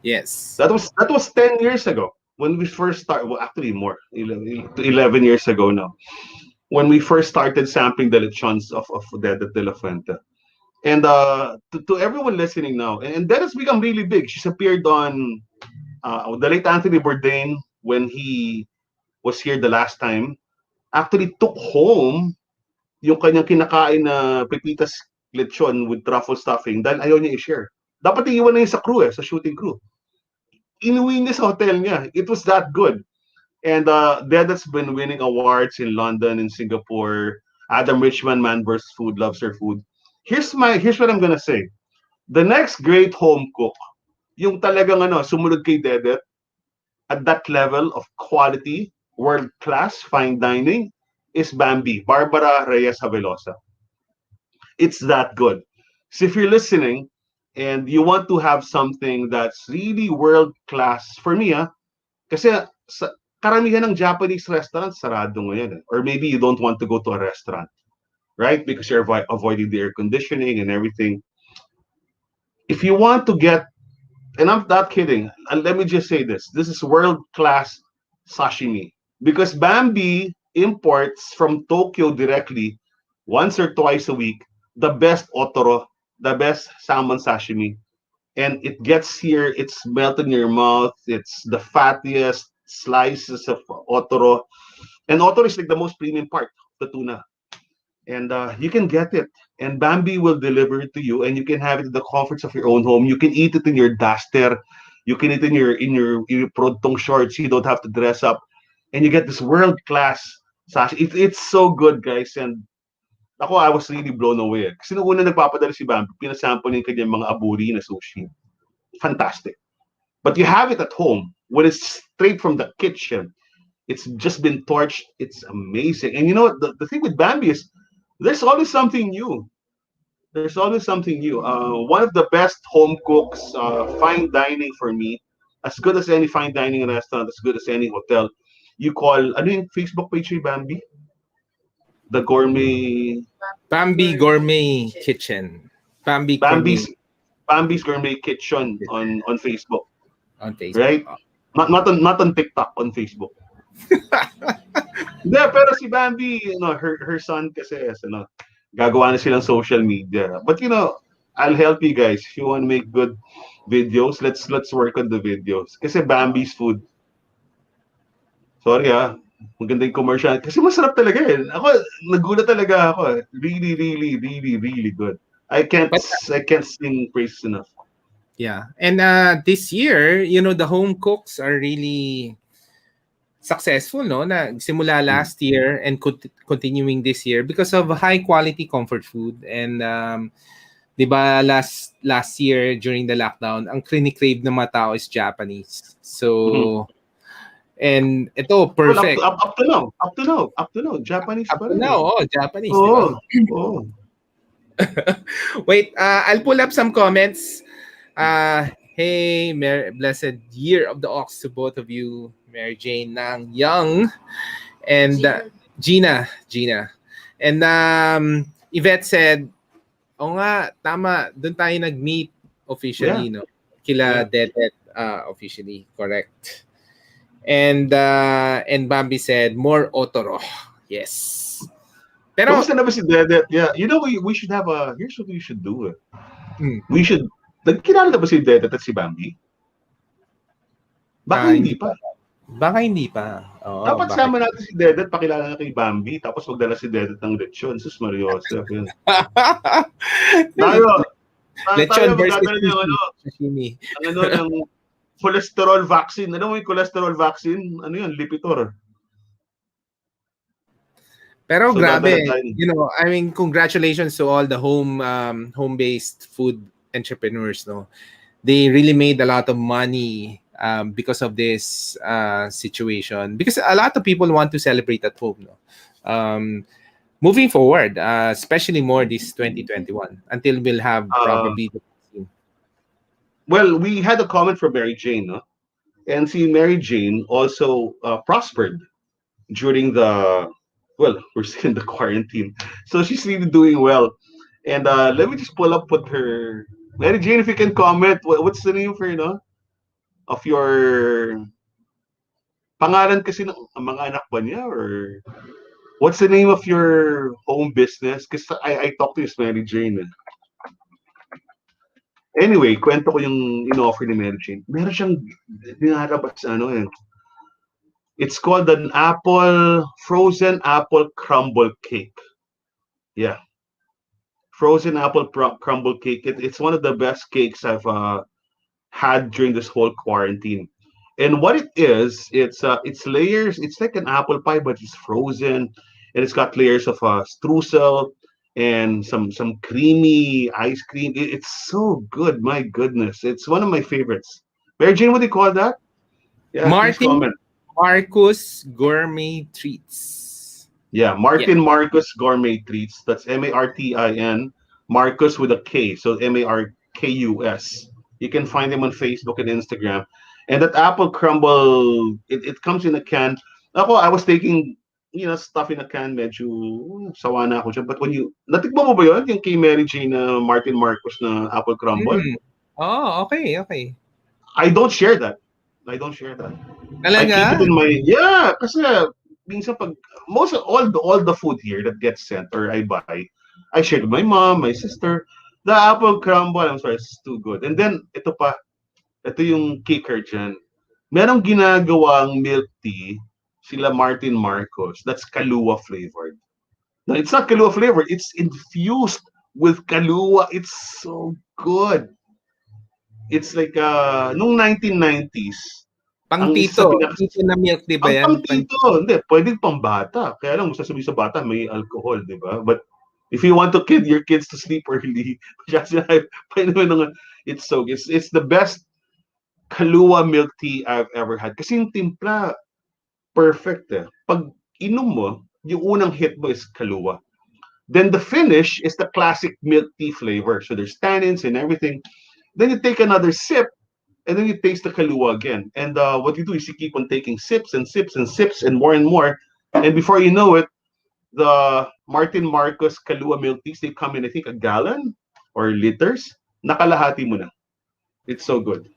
Yes. That was 10 years ago when we first started. Well, actually more, 11 years ago now. When we first started sampling the lechons of Dedet de la Fuente. And to everyone listening now, and that has become really big. She's appeared on the late Anthony Bourdain when he was here the last time. Actually took home yung kanyang kinakain na pepitas lechon with truffle stuffing dahil ayaw niya i-share. Dapat iiwan na yun sa crew sa shooting crew. Inuwi niya sa hotel niya. It was that good. And Dedet's been winning awards in London, in Singapore. Adam Richman, Man vs. Food, loves her food. Here's what I'm gonna say. The next great home cook, yung talagang sumunod kay Dedet at that level of quality, world class, fine dining, is Bambi, Barbara Reyes Havelosa. It's that good. So if you're listening and you want to have something that's really world class, for me, kasi karamihan ng Japanese restaurants sarado ngayon. Or maybe you don't want to go to a restaurant, right? Because you're avoiding the air conditioning and everything. If you want to get, and I'm not kidding, let me just say this. This is world-class sashimi. Because Bambi imports from Tokyo directly, once or twice a week, the best otoro, the best salmon sashimi. And it gets here, it's melted in your mouth, it's the fattiest slices of otoro. And otoro is like the most premium part of the tuna. And you can get it. And Bambi will deliver it to you, and you can have it in the comforts of your own home. You can eat it in your duster. You can eat it in your protong shorts. You don't have to dress up, and you get this world class sash. It's so good, guys. And I was really blown away. Kasi nung una nagpapadala si Bambi, pinasample niya kanyang mga aburi na sushi. Fantastic. But you have it at home when it's straight from the kitchen. It's just been torched. It's amazing. And you know what? The thing with Bambi is there's always something new. There's always something new. One of the best home cooks, fine dining for me, as good as any fine dining restaurant, as good as any hotel. You call, ano yung Facebook page ni Bambi? The Gourmet, Bambi Gourmet Kitchen. Bambi Gourmet Bambi's, Bambi's Gourmet Kitchen Kitchen on Facebook, on Facebook. right? Not on TikTok, on Facebook. Hindi, pero si Bambi, her son kasi gagawa na silang social media. But I'll help you guys if you want to make good videos. Let's work on the videos. Kasi Bambi's food, Sorry maganda yung commercial. Kasi masarap talaga eh. Ako, nagulat talaga ako eh. Really, really, really, really good. I can't, But I can't sing praises enough. yeah, and this year, the home cooks are really successful, no? Na simula Mm. last year and continuing this year because of high quality comfort food. And 'di ba last year during the lockdown, ang crave ng mga tao is Japanese. Mhm. So and ito Well, perfect. up to now, Japanese Up pa to rin now, eh. Japanese, 'di ba? Oo, oo. Wait, I'll pull up some comments. Hey, blessed year of the ox to both of you, Mary Jane Nang Young and Gina. And Yvette said, "O nga, tama, doon tayo nag-meet Yeah, officially, no? Kila yeah. Dedet officially, correct." And Bambi said, "More Otoro." Yes. Pero Kamusta na ba si Dedet? Yeah, you know, we should have here's what we should do. mm, We should, nagkilala na ba si Dedet at si Bambi? Baka hindi hindi pa. pa. Baka hindi pa. Oo, Dapat baka. sama natin si Dedet, pakilala na kay Bambi, tapos magdala si Dedet ng lechon. Sus Mariosep, yun. Tayo, tayo Lechon versus magdadala ng sushi. Sashimi. ng cholesterol vaccine. Ano mo yung cholesterol vaccine? Ano yun? Lipitor. Pero So dadala grabe, tayo. I mean, congratulations to all the home-based food entrepreneurs, no? They really made a lot of money because of this situation. Because a lot of people want to celebrate at home, no? Moving forward, especially more this 2021 until we'll have Uh, probably the vaccine. well, we had a comment from Mary Jane, no? And see, Mary Jane also prospered during we're still in the quarantine. So she's really doing well. And let me just pull up what her, Mary Jane, if you can comment, what's the name for, of your, pangalan kasi ng mga anak ba niya, or what's the name of your home business? Because I talked to this Mary Jane. Anyway, kwento ko yung in-offer ni Mary Jane. Meron siyang nilalabas, it's called an frozen apple crumble cake. Yeah, frozen apple crumble cake. It's one of the best cakes I've had during this whole quarantine. And what it is, it's layers. It's like an apple pie, but it's frozen, and it's got layers of streusel and some creamy ice cream. It's so good. My goodness, it's one of my favorites. Mary Jane, what do you call that? Yeah, please Martin comment. Marcus Gourmet Treats. Yeah, Yeah. Martin Marcus Gourmet Treats. That's Martin, Marcus with a K. So Markus. You can find them on Facebook and Instagram. And that apple crumble, it comes in a can. Ako, I was taking, stuff in a can, medyo sawa na ako dyan. But natikmo mo ba yun? Yung kay Mary Jane na Martin Marcus na apple crumble? Mm. Oh, okay, okay. I don't share that. I don't share that. I keep it Talaga? in my kasi minsan pag most of all the food here that gets sent or I buy, I share with my mom, my sister. The apple crumble, I'm sorry, it's too good. And then ito yung kicker dyan. Merong ginagawang milk tea sila Martin Marcos that's Kahlua flavored. No, it's not Kahlua flavored. It's infused with Kahlua. It's so good. It's like nung 1990s, Pang ang isa tito. sa pinak Tito na milk, di ba ang yan? pang-tito, hindi, pwedeng pang-bata. Kaya lang, sasabihin sa bata, may alcohol, di ba? But if you want to kid your kids to sleep early, just it's so, it's the best Kahlua milk tea I've ever had. Kasi yung timpla, perfect eh. Pag inom mo, yung unang hit mo is Kahlua. Then the finish is the classic milk tea flavor. So there's tannins and everything. Then you take another sip, and then you taste the Kahlua again. And what you do is you keep on taking sips and sips and sips and more. And before you know it, the Martin Marcos Kahlua milk teas, they come in, I think, a gallon or liters. Nakalahati mo na. It's so good.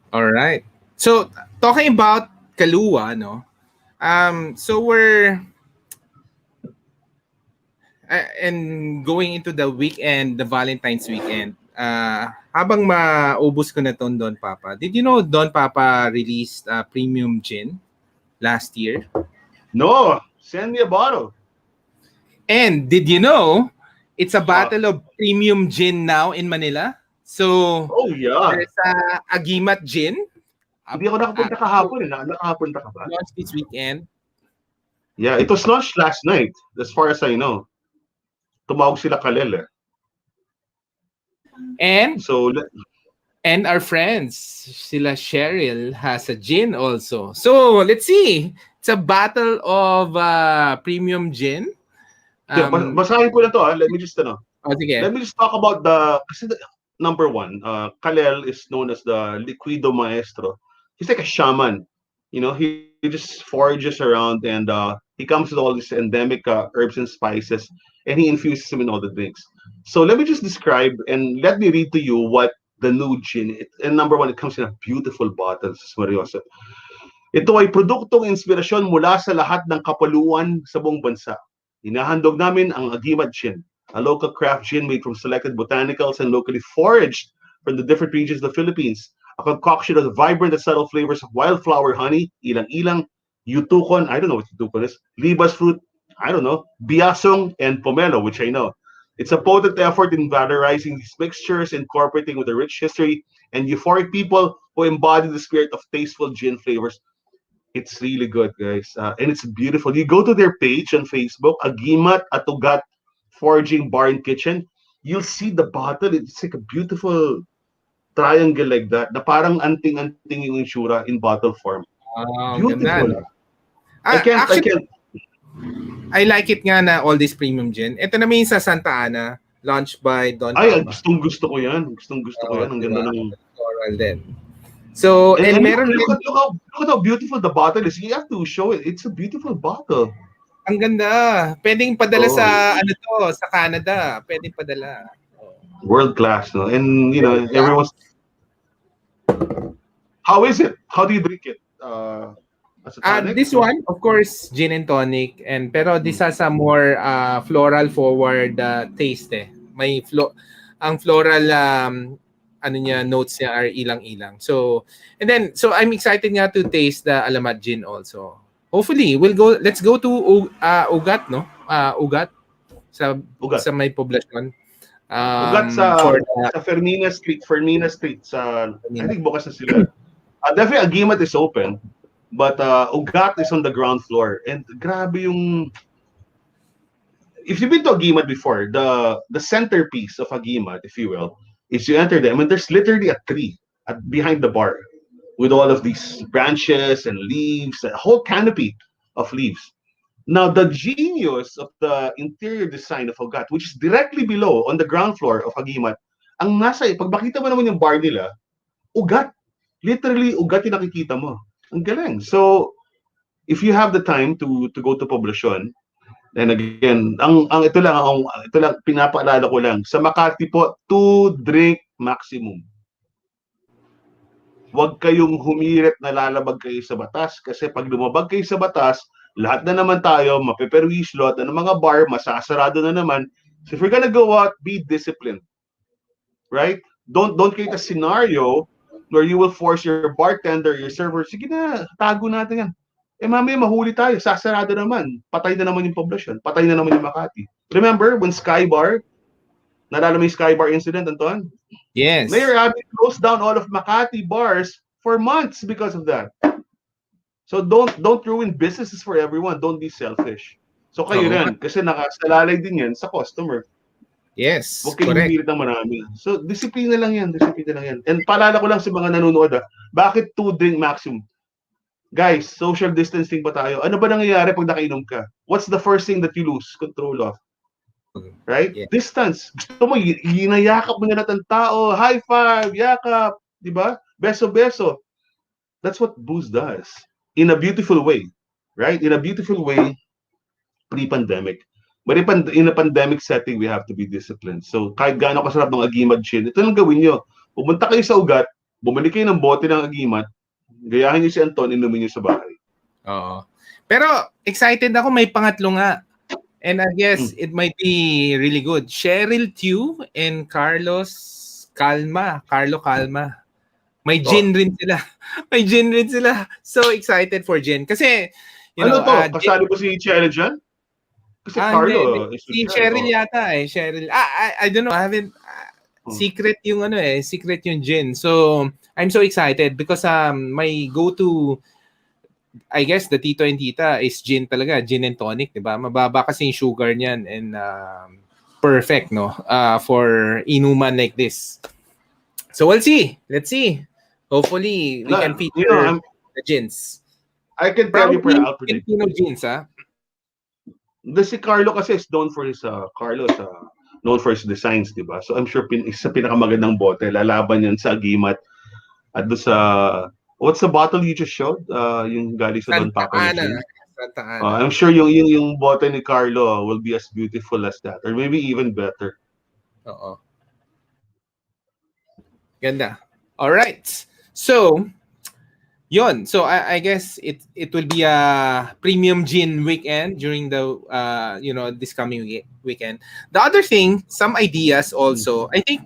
All right. So, talking about Kahlua, no? So and going into the weekend, the Valentines weekend, habang maubos ko na ton Don Papa, did you know Don Papa released premium gin last year. No, send me a bottle. And did you know it's a Uh, battle of premium gin now in Manila? So oh yeah. there's a Agimat gin Hindi ako nakapunta kahapon eh. Nakapunta ka ba? launched this weekend. Yeah, it was launched last night, as far as I know. Tumawag sila Kalel eh. And So, and our friends, sila Cheryl has a gin also. So let's see. It's a battle of premium gin. basahin ko na to ah. Let me just, Sige. let me just talk about kasi number one, Kalel is known as the Liquido Maestro. He's like a shaman. He just forages around and he comes with all these endemic herbs and spices and he infuses them in all the drinks. So let me just describe and let me read to you what the new gin. And number one, it comes in a beautiful bottle. Seryoso. Ito ay produktong inspirasyon mula sa lahat ng kapaluan sa buong bansa. Hinahandog namin ang Agimat Gin, a local craft gin made from selected botanicals and locally foraged from the different regions of the Philippines. A concoction of the vibrant and subtle flavors of wildflower honey, ilang-ilang, yutukon, I don't know what yutukon is, libas fruit, I don't know, biasong, and pomelo, which I know. It's a potent effort in valorizing these mixtures, incorporating with a rich history and euphoric people who embody the spirit of tasteful gin flavors. It's really good, guys. And it's beautiful. You go to their page on Facebook, Agimat Atugat Foraging Bar and Kitchen. You'll see the bottle. It's like a beautiful triangle like that. Na parang anting-anting yung insura in bottle form. Ganda, Beautiful. no? I can't. I like it nga na all this premium gin. Ito naman yung sa Santa Ana, launched by Don Papa. Gustong-gusto ko yan. Gustong-gusto ko yan. Ang Diba? ganda ng... Floral din. So, and meron din... Look at how beautiful the bottle is. You have to show it. It's a beautiful bottle. Ang ganda. Pwedeng padala sa sa Canada. Pwedeng padala. World class, no? And everyone's. How is it? How do you drink it? As a tonic? This one, of course, gin and tonic, pero this has a more floral forward taste eh. May ang floral notes niya are ilang-ilang. So I'm excited nga to taste the Alamat gin also. Hopefully, let's go to Ugat, no? Ugat sa may poblasyon. Ugat sa Fermina Street sa I think bukas na sila. Definitely Agimat is open, but Ugat is on the ground floor. And grabe yung if you've been to Agimat before, the centerpiece of Agimat, if you will, is you enter them and there's literally a tree behind the bar with all of these branches and leaves, a whole canopy of leaves. Now, the genius of the interior design of Ugat, which is directly below on the ground floor of Agimat, ang pag makita mo naman yung bar nila, Ugat. Literally, Ugat yung nakikita mo. Ang galing. So, if you have the time to go to Poblacion, and again, ito lang pinapaalala ko lang, sa Makati po, 2 drink maximum. Huwag kayong humirit na lalabag kayo sa batas kasi pag lumabag kayo sa batas, lahat na naman tayo mapeperwislo at ng mga bar, masasarado na naman. So if you're gonna go out, be disciplined. Right? Don't create a scenario where you will force your bartender, your server, sige na, tago natin yan. Mamaya mahuli tayo, sasarado naman. Patay na naman yung poblasyon, patay na naman yung Makati. Remember when Sky Bar, naalala mo yung Sky Bar incident, Anton? Yes. Mayor Abby closed down all of Makati bars for months because of that. So don't ruin businesses for everyone. Don't be selfish. So kayo rin, kasi nakasalalay din yan sa customer. Yes, huwag kayong humirit ng marami. So disiplina lang yan. And paalala ko lang sa mga nanonood, bakit 2 drink maximum? Guys, social distancing ba tayo? Ano ba nangyayari pag nakainom ka? What's the first thing that you lose control of? Right? Yeah. Distance. Gusto mo, hinayakap mo na ng tao, high five, yakap, di ba? Beso-beso. That's what booze does. In a beautiful way. Right? In a beautiful way, pre-pandemic. But in a pandemic setting, we have to be disciplined. So, kahit gaano kasarap ng Agimat gin, ito lang gawin nyo. Pumunta kayo sa Ugat, bumili kayo ng bote ng Agimat, gayahin nyo si Anton, inumin nyo sa bahay. Oo. Pero, excited ako, may pangatlo nga. And I guess it might be really good. Cheryl Tew and Carlo Calma. May Oh, gin rin sila. May gin rin sila. So excited for gin. Kasi, ano to? gin, Kasali ba si Chela dyan? Kasi hindi, hindi. Carlo is with Si her. Cheryl Oh. yata eh. Cheryl. I don't know. I haven't, Hmm. secret yung secret yung gin. So, I'm so excited because my go-to, I guess, the tito and tita is gin talaga. Gin and tonic, di ba? Mababa kasi yung sugar niyan and perfect, no? For inuman like this. So we'll see. Let's see. Hopefully, we can You know, feature the gins. I can tell you, Proudly I'll predict. Filipino gins, ah. The si Carlo kasi is known for his known for his designs, di ba? So I'm sure isa pinakamagandang bote. Lalaban yan sa Agimat at do sa what's the bottle you just showed? Yung galing sa Don Santa Papa Ana. machine. Santa Ana. I'm sure yung bote ni Carlo will be as beautiful as that or maybe even better. Oo. Ganda. All right. So, yon. So I guess it will be a premium gin weekend during the this coming weekend. The other thing, some ideas also. I think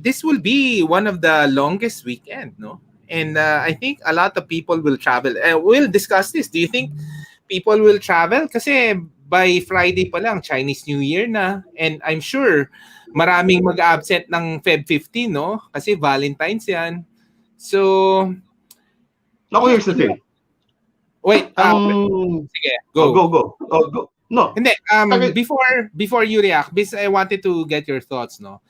this will be one of the longest weekend, no? And I think a lot of people will travel. We'll discuss this. Do you think people will travel? Kasi by Friday pa lang, Chinese New Year na. And I'm sure maraming mag-absent ng Feb 15, no? Kasi Valentines yan. So, Now here's the thing. wait, Ang sige, oh, go. go. Oh, go. No. Hindi, Okay. before you react, I wanted to get your thoughts, no?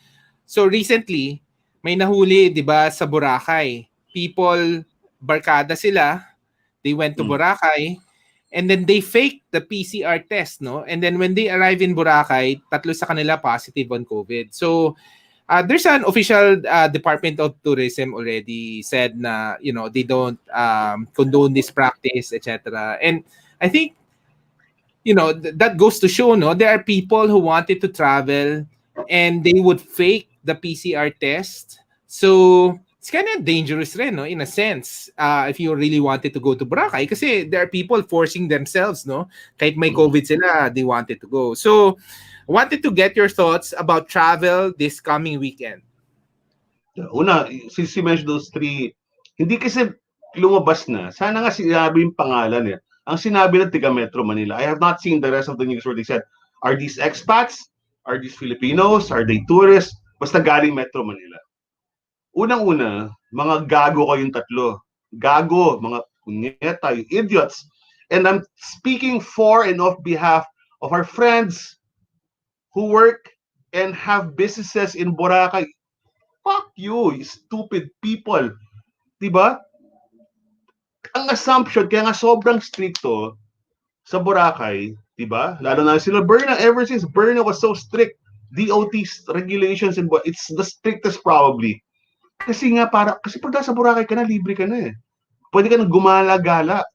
So recently, may nahuli, 'di ba, sa Boracay. People, barkada sila, they went to Boracay, and then they faked the PCR test, no? And then when they arrive in Boracay, tatlo sa kanila positive on COVID. So, there's an official Department of Tourism already said na, they don't condone this practice, etc. And I think, that goes to show, no, there are people who wanted to travel and they would fake the PCR test. So, it's kind of dangerous rin, no, in a sense, if you really wanted to go to Boracay kasi there are people forcing themselves, no, kahit may COVID sila, they wanted to go. So, I wanted to get your thoughts about travel this coming weekend. Una, since you mentioned those three, hindi kasi lumabas na. Sana nga sinabi yung pangalan eh. Ang sinabi ng tiga Metro Manila, I have not seen the rest of the news where they said, are these expats? Are these Filipinos? Are they tourists? Basta galing Metro Manila. Unang-una, mga gago kayong tatlo. Gago, mga punyeta, you idiots. And I'm speaking for and of behalf of our friends who work and have businesses in Boracay. Fuck you stupid people. Diba? Ang assumption, kaya nga sobrang stricto sa Boracay, diba? Lalo na sila Berna, ever since Berna was so strict, DOT regulations, and it's the strictest probably. Kasi pag nasa Boracay ka na, libre ka na eh. Pwede ka na gumala-gala.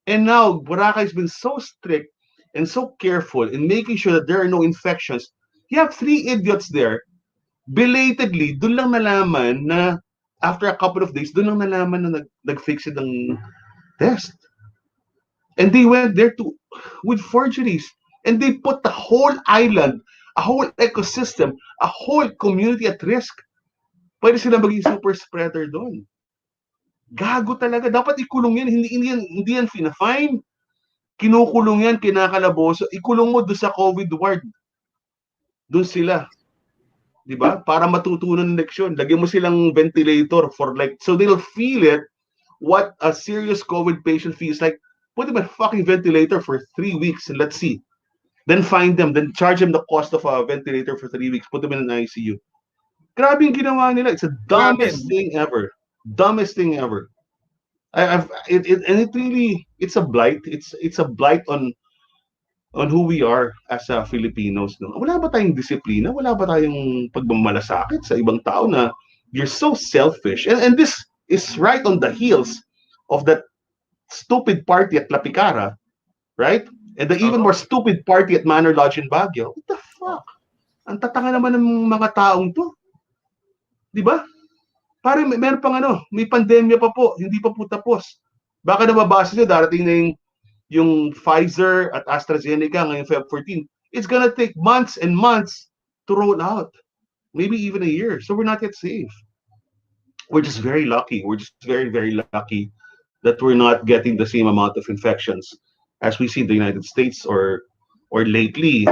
And now, Boracay has been so strict and so careful in making sure that there are no infections. You have three idiots there belatedly, doon lang nalaman na after a couple of days, doon lang nalaman na nag-fix it ng test. And they went there with forgeries. And they put the whole island, a whole ecosystem, a whole community at risk. Pwede sila maging super spreader doon. Gago talaga. Dapat ikulong yan. Hindi yan fina-fine. Kinukulong yan, kinakalaboso. Ikulong mo doon sa COVID ward. Doon sila. Diba? Para matutunan ng leksyon. Lagyan mo silang ventilator so they'll feel it what a serious COVID patient feels like. Put them a fucking ventilator for 3 weeks and let's see. Then find them, then charge them the cost of a ventilator for 3 weeks. Put them in an ICU. Grabe yung ginawa nila. It's the dumbest thing ever. Dumbest thing ever. It's a blight. It's a blight on who we are as Filipinos. No? Wala ba tayong disiplina? Wala ba tayong pagmamalasakit sa ibang tao na you're so selfish? And this is right on the heels of that stupid party at La Picara, right? And the even more stupid party at Manor Lodge in Baguio. What the fuck? Ang tatanga naman ng mga taong to. Di ba? Parang meron pang may pandemya pa po, hindi pa po tapos. Baka nababasa nyo, darating na yung Pfizer at AstraZeneca ngayong Feb 14. It's gonna take months and months to roll out. Maybe even a year. So we're not yet safe. we're just very lucky. We're just very, very lucky that we're not getting the same amount of infections as we see in the United States or lately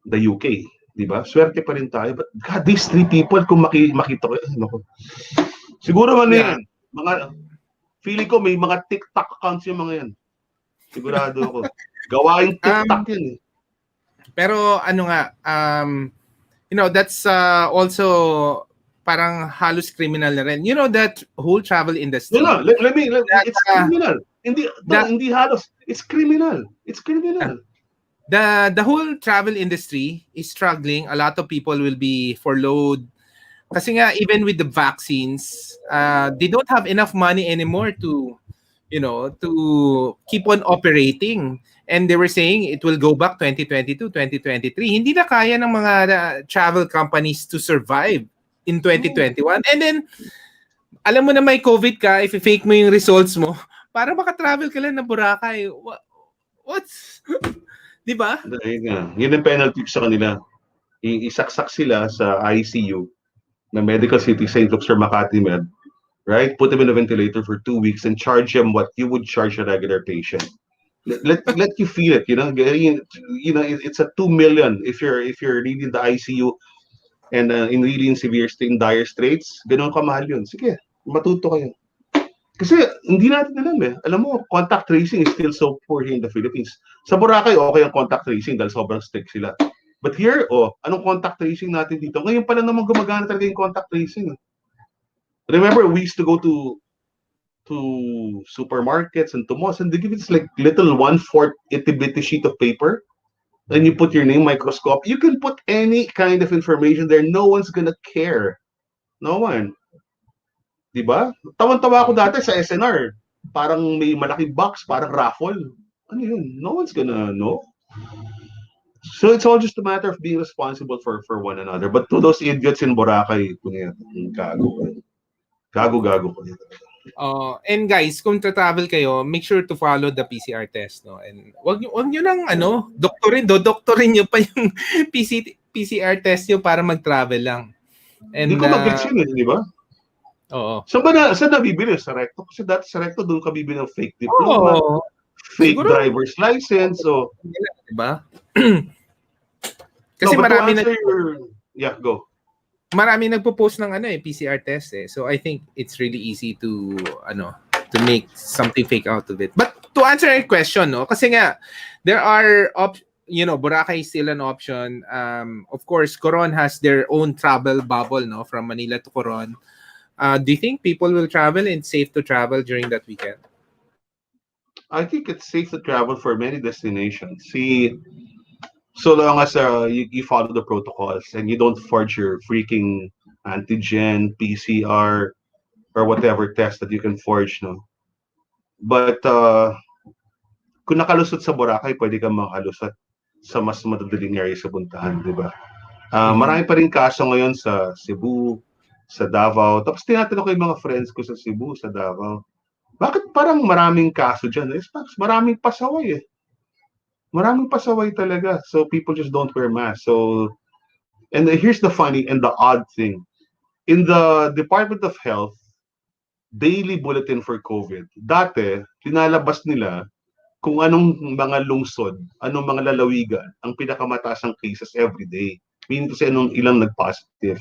the UK. Di ba? Swerte pa rin tayo. But God, these three people, kung makita ko, ano, siguro man Yeah. yan. Feeling ko may mga TikTok accounts yung mga yan. Sigurado ako. Gawaing TikTok Um, yun eh. pero ano nga, that's also parang halos criminal na rin. That whole travel No, industry. no. That, It's criminal. the, Hindi halos. It's criminal. It's criminal. the whole travel industry is struggling. A lot of people will be furloughed. Kasi nga, even with the vaccines, they don't have enough money anymore to keep on operating. And they were saying it will go back 2022, 2023. Hindi na kaya ng mga travel companies to survive in 2021. And then, alam mo na may COVID ka, if fake mo yung results mo, para makatravel ka lang ng Boracay. What's... Di ba? Yun ang penalty sa kanila. Isaksak sila sa ICU na Medical City St. Luke's or Makati Med, right? Put them in a ventilator for 2 weeks and charge them what you would charge a regular patient. Let you feel it, it's a 2 million if you're really in the ICU and in dire straits, ganun kamahal yun. Sige, matuto kayo. Kasi hindi natin alam eh. Alam mo, contact tracing is still so poor here in the Philippines. Sa Boracay, okay ang contact tracing dahil sobrang strict sila. But here, anong contact tracing natin dito? Ngayon pa lang naman gumagana talaga yung contact tracing. Remember, we used to go to supermarkets and to malls and they give us like little 1/4 itty-bitty sheet of paper. Then you put your name, microscope. You can put any kind of information there. No one's gonna care. No one. Diba? Tawan-tawa ako dati sa SNR. Parang may malaking box, parang raffle. Ano yun? No one's gonna know. So it's all just a matter of being responsible for one another. But to those idiots in Boracay, gago. Gago ko. And guys, kung travel kayo, make sure to follow the PCR test, no? And wag niyo nang doktorin niyo pa yung PCR test niyo para mag-travel lang. And Hindi ko mag-gets yun di ba? Oo. Saan nabibili? Sa Recto? Kasi dati sa Recto, doon ka bibili ng fake diploma, fake Siguro, driver's license, so... Diba? Kasi marami go. Marami nagpo-post ng PCR test eh. So I think it's really easy to make something fake out of it. But to answer your question, no, kasi nga there are Boracay is still an option. Of course, Coron has their own travel bubble, no, from Manila to Coron. Do you think people will travel and safe to travel during that weekend? I think it's safe to travel for many destinations. See, so long as you follow the protocols and you don't forge your freaking antigen, PCR, or whatever test that you can forge, no. But kung nakalusot sa Boracay, pwede kang makalusot sa mas madadaling area sa puntahan, di ba? Marami pa rin kaso ngayon sa Cebu, sa Davao. Tapos tinatanong ko yung mga friends ko sa Cebu, sa Davao. Bakit parang maraming kaso dyan? Maraming pasaway eh. Maraming pasaway talaga. So people just don't wear masks. So, and here's the funny and the odd thing. In the Department of Health, daily bulletin for COVID, dati, pinalabas nila kung anong mga lungsod, anong mga lalawigan, ang pinakamataas ng cases every day. Meaning kasi ilang nag-positive.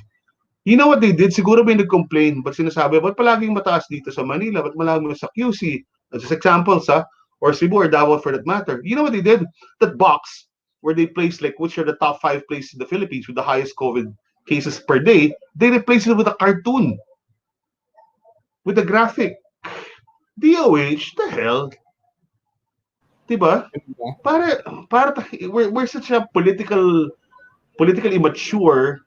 You know what they did? Siguro may nag-complain. Ba't sinasabi, ba't palaging mataas dito sa Manila? Ba't malaging sa QC? As examples, or Cebu or Davao for that matter. You know what they did? That box where they placed like which are the top 5 places in the Philippines with the highest COVID cases per day, they replaced it with a cartoon. With a graphic. DOH, the hell? Diba? We're such a politically immature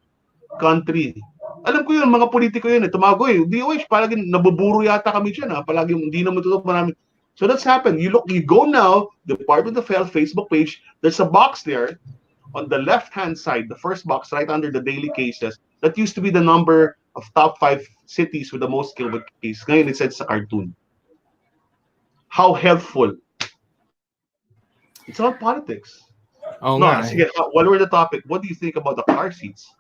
country. Alam ko yun, mga politiko yun tumago DOH, palagi nabuburo yata kami dyan palagi hindi naman totoo marami. So that's happened. You go now, Department of Health Facebook page, there's a box there on the left-hand side, the first box right under the daily cases, that used to be the number of top 5 cities with the most COVID cases. Ngayon it says sa cartoon. How helpful. It's all politics. Oh, no, sige, while we're the topic, what do you think about the car seats?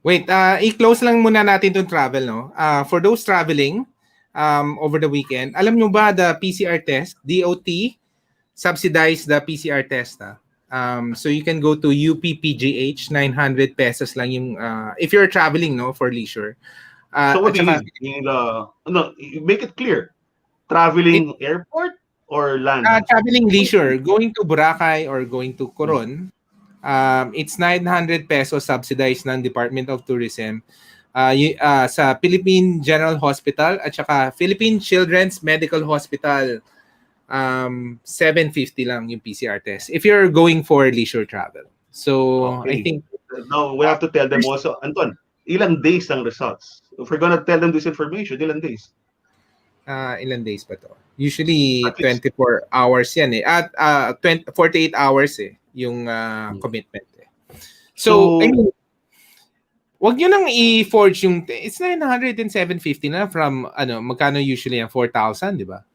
Wait, i-close lang muna natin itong travel, no? For those traveling over the weekend, alam nyo ba the PCR test, DOT, subsidize the PCR test. So you can go to UPPGH, 900 pesos lang yung, if you're traveling, no, for leisure. So what At do you saka, need? You need no, make it clear. Traveling airport or land? traveling leisure, going to Boracay or going to Coron, it's 900 pesos subsidized ng Department of Tourism sa Philippine General Hospital at saka Philippine Children's Medical Hospital. 750 lang yung PCR test if you're going for leisure travel. So I Okay. think Now we have to tell them also, Anton, ilang days ang results? If we're gonna tell them this information, ilang days? ilan days ba to? Usually At least. 24 hours yan eh. At 48 hours eh yung commitment eh. So I So, mean, wag nyo nang i-forge yung it's 900 and 750 na from magkano usually ang 4,000, di ba?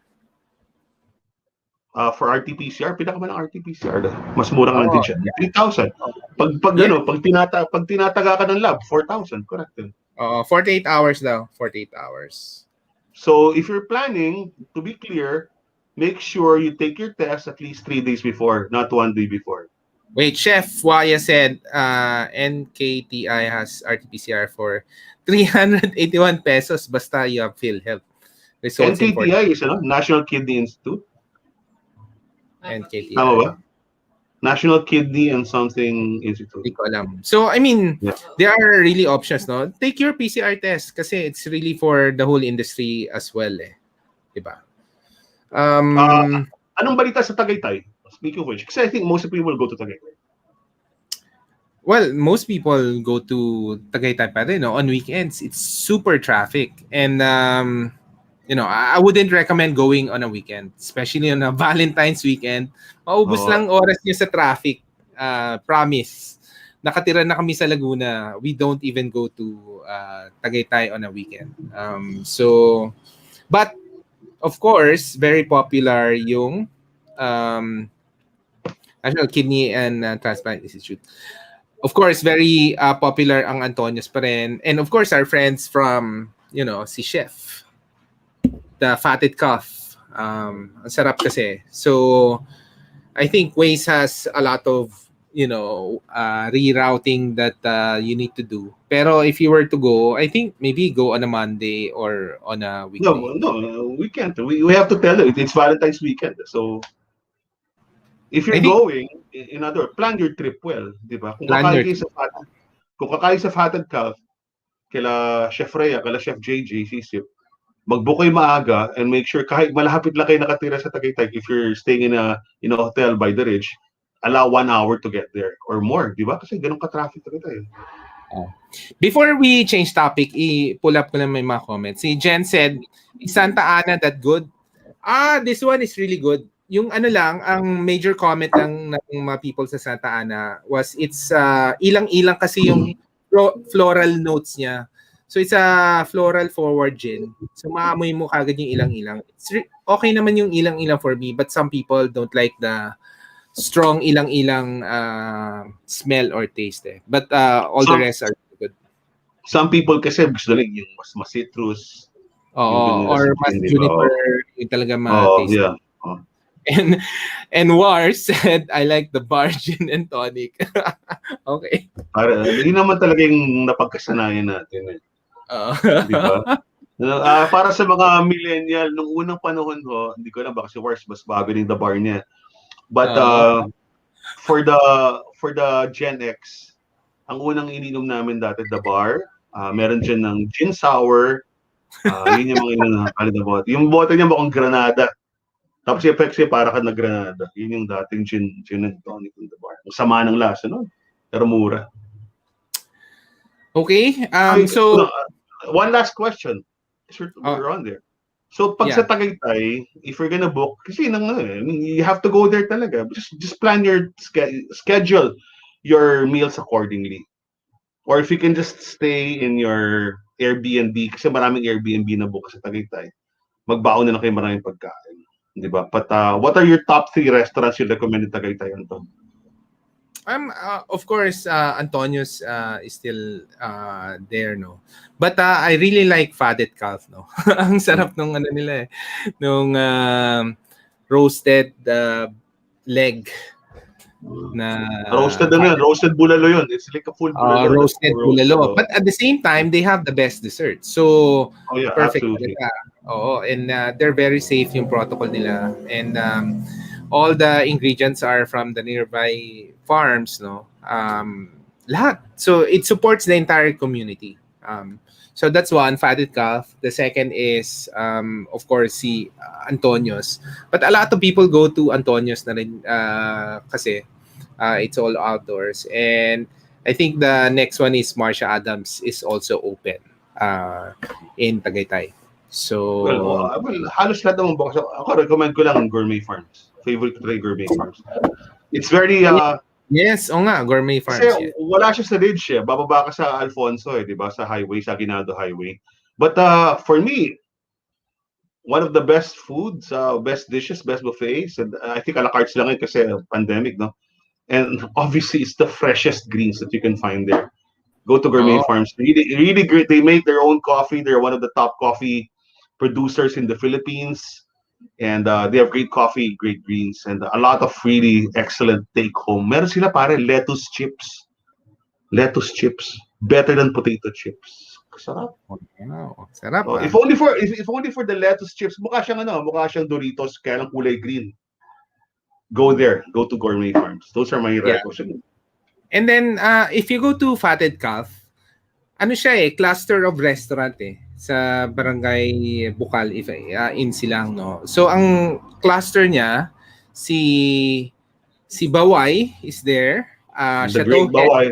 for RT-PCR, pinakaman ng RT-PCR, mas murang Oh, antigen, yeah. 3,000. Yeah. Pag tinataga ka ng lab, 4,000, correct yun. 48 hours daw, 48 hours. So, if you're planning, to be clear, make sure you take your test at least 3 days before, not 1 day before. Wait, Chef Waya said NKTI has RT-PCR for 381 pesos basta you have PhilHealth. Results in 40. NKTI is National Kidney Institute. NKTI. Tama ba? National Kidney and something Institute. Hindi ko alam. So, I mean, Yeah. there are really options, no? Take your PCR test kasi it's really for the whole industry as well, eh. Diba? Anong balita sa Tagaytay? Speaking of which, kasi I think most people go to Tagaytay. Well, most people go to Tagaytay pa rin, no? On weekends. It's super traffic. And, I wouldn't recommend going on a weekend, especially on a Valentines weekend. Maubos lang oras niyo sa traffic. Promise. Nakatira na kami sa Laguna. We don't even go to Tagaytay on a weekend. But of course, very popular yung National Kidney and Transplant Institute. Of course, very popular ang Antonios pa rin. And of course, our friends from, si Chef. The Fatted Calf. Ang sarap kasi. So, I think Waze has a lot of, rerouting that you need to do. Pero if you were to go, I think maybe go on a Monday or on a weekday. No, we can't. We have to tell them it's Valentine's weekend. So, if you're going, in other words, plan your trip well, di ba? Kung kakain sa Fatted Calf, kila Chef Rhea, kila Chef JJ, sisip, mag-book kayo maaga and make sure kahit malapit lang kayo nakatira sa Tagaytay, if you're staying in a hotel by the ridge, allow 1 hour to get there or more, di ba? Kasi ganun ka-traffic Tagaytay. Before we change topic, i-pull up ko lang may mga comments. Si Jen said, Santa Ana that good? This one is really good. Yung ang major comment lang ng mga people sa Santa Ana was it's ilang-ilang kasi yung floral notes niya. So it's a floral forward gin. So maamoy mo kagad yung ilang-ilang. Okay naman yung ilang-ilang for me, but some people don't like the strong ilang-ilang smell or taste eh. But all the rest are good. Some people kasi gusto lang yung mas citrus. Or mas juniper yung talaga ma-taste. Yeah. And War said, I like the bar gin and tonic. Okay. Hindi naman talaga yung napagkasanayan natin eh. Di ba? Para sa mga millennial, nung unang panahon ho, hindi ko alam baka si Wars mas bago din the bar niya. But for the Gen X, ang unang ininom namin dati the bar, meron dyan ng gin sour, yun yung mga ininom na bote. Yung bote niya mukhang granada. Tapos yung Pepsi para ka na granada. Yun yung dating gin and tonic in the bar. Ang sama ng lasa, no? Pero mura. Okay. So one last question. We're on there. So pag sa Tagaytay, if you're gonna book, kasi you have to go there talaga. Just plan your schedule your meals accordingly. Or if you can just stay in your Airbnb, kasi maraming Airbnb na book sa Tagaytay, magbaon na kayo maraming pagkain. Di ba? But what are your top 3 restaurants you recommend in Tagaytay, Anton? Of course, Antonio's is still there, no. But I really like fatted calf, no. Ang Mm. sarap nung ano nila eh, nung roasted leg na Roasted ano yan, fatted, roasted bulalo yun. It's like a full bulalo that's roasted roasted. bulalo. Oh, But at the same time, they have the best dessert. So oh yeah, perfect absolutely. talaga. Oo, and they're very safe yung protocol nila. And all the ingredients are from the nearby farms, no? Lahat. So it supports the entire community. So that's one, fatted calf. The second is, of course, si Antonio's. But a lot of people go to Antonio's na rin kasi it's all outdoors. And I think the next one is Marsha Adams is also open in Tagaytay. So, Well, halos lahat naman bukas. Ako, recommend ko lang ang Gourmet Farms. Favorite ko try Gourmet Farms. It's very, yes, o nga, Gourmet kasi Farms, yeah. wala siya sa Ridge eh. Bababa ka sa Alfonso eh, di ba? Sa highway, sa Aguinaldo Highway. But for me, one of the best foods, best dishes, best buffets, and I think a la carte lang yun kasi pandemic, no? And obviously, it's the freshest greens that you can find there. Go to Gourmet Oh, Farms. Really, really great. They make their own coffee. They're one of the top coffee producers in the Philippines. And they have great coffee, great greens, and a lot of really excellent take home. Meron sila pare lettuce chips. Lettuce chips. Better than potato chips. Sarap. wow. Sarap Oh, ah. if only for the lettuce chips, mukha siyang Doritos, kaya lang kulay green. Go there. Go to Gourmet Farms. Those are my Yeah. recommendations. And then, if you go to Fatted Calf, ano siya eh, cluster of restaurant eh, sa Barangay Bukal, if, in Silang, no? So, ang cluster niya, si Baway is there, The Great Bawai.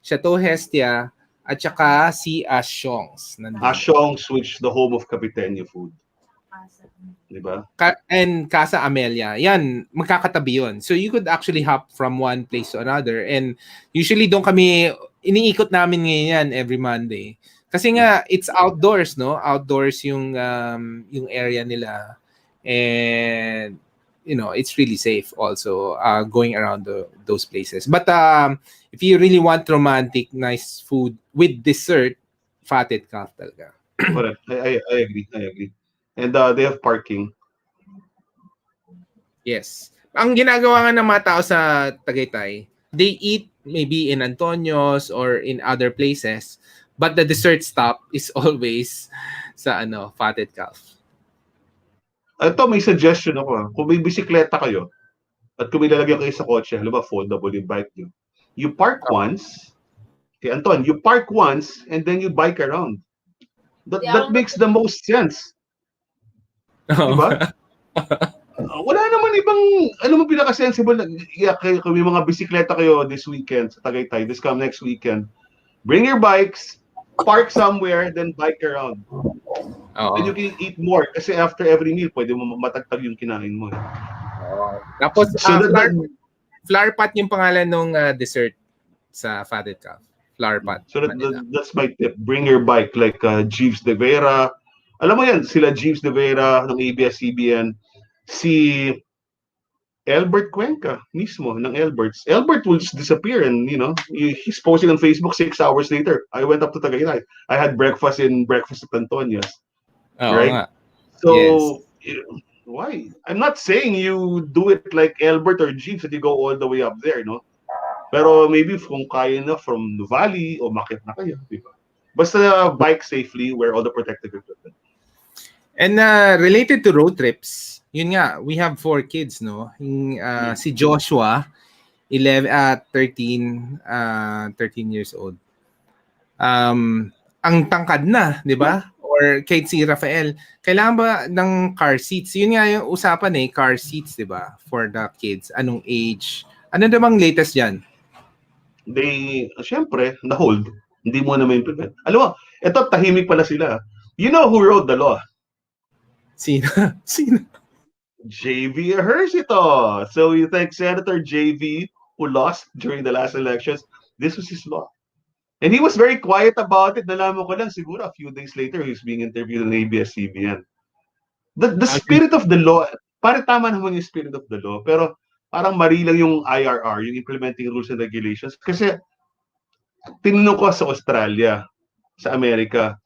Chateau Hestia, at saka si Asyongs nandun. Asyong switch the home of Capitania food. Di ba? And Casa Amelia, yan, magkakatabi yun. So you could actually hop from one place to another. And usually doon kami, iniikot namin ngayon yan every Monday. Kasi nga, it's outdoors, no? Outdoors yung area nila. And, it's really safe also going around those places. But if you really want romantic, nice food with dessert, fatted calf talaga. Correct. I agree. I agree. And they have parking. Yes. Ang ginagawa nga ng mga tao sa Tagaytay, they eat maybe in Antonio's or in other places, but the dessert stop is always sa fatted calf. Ito, may suggestion ako. Kung may bisikleta kayo, at kung may lalagyan kayo sa kotse, halimbawa foldable yung bike nyo, you park once, Anton, you park once, and then you bike around. That makes the most sense. Diba? Wala naman ibang, ano mo pinaka-sensible na, kung may mga bisikleta kayo this weekend sa Tagaytay, this come next weekend, bring your bikes, park somewhere, then bike around. And you can eat more kasi after every meal, pwede mo matagtag yung kinain mo. Tapos, So flower pot yung pangalan ng dessert sa fatted calf. Flower pot. So that's my tip. Bring your bike like Jeeves de Vera. Alam mo yan, sila Jeeves de Vera ng ABS-CBN. Si Albert Cuenca mismo ng Albert's. Albert will just disappear and, he's posting on Facebook 6 hours later. I went up to Tagaytay. I had breakfast at Antonia's. Right? Nga. So, why? I'm not saying you do it like Albert or Jeeves that you go all the way up there, no? Pero maybe kung kaya na from the valley o makit na kayo, di ba? Basta bike safely, wear all the protective equipment. And related to road trips, yun nga, we have 4 kids, no? Si Joshua, 13 years old. Ang tangkad na, di ba? Or kahit si Rafael, kailangan ba ng car seats? Yun nga yung usapan car seats, di ba? For the kids. Anong age? Ano namang latest dyan? Siyempre, na-hold. Hindi mo na ma-implement. Alam mo, eto, tahimik pala sila. You know who wrote the law? Sino? JV Ejercito. So you think Senator JV, who lost during the last elections, this was his law. And he was very quiet about it. Nalaman ko lang, siguro a few days later, he was being interviewed on ABS-CBN. The spirit of the law, pare tama naman yung spirit of the law, pero parang mali lang yung IRR, yung Implementing Rules and Regulations. Kasi tinanong ko sa Australia, sa Amerika,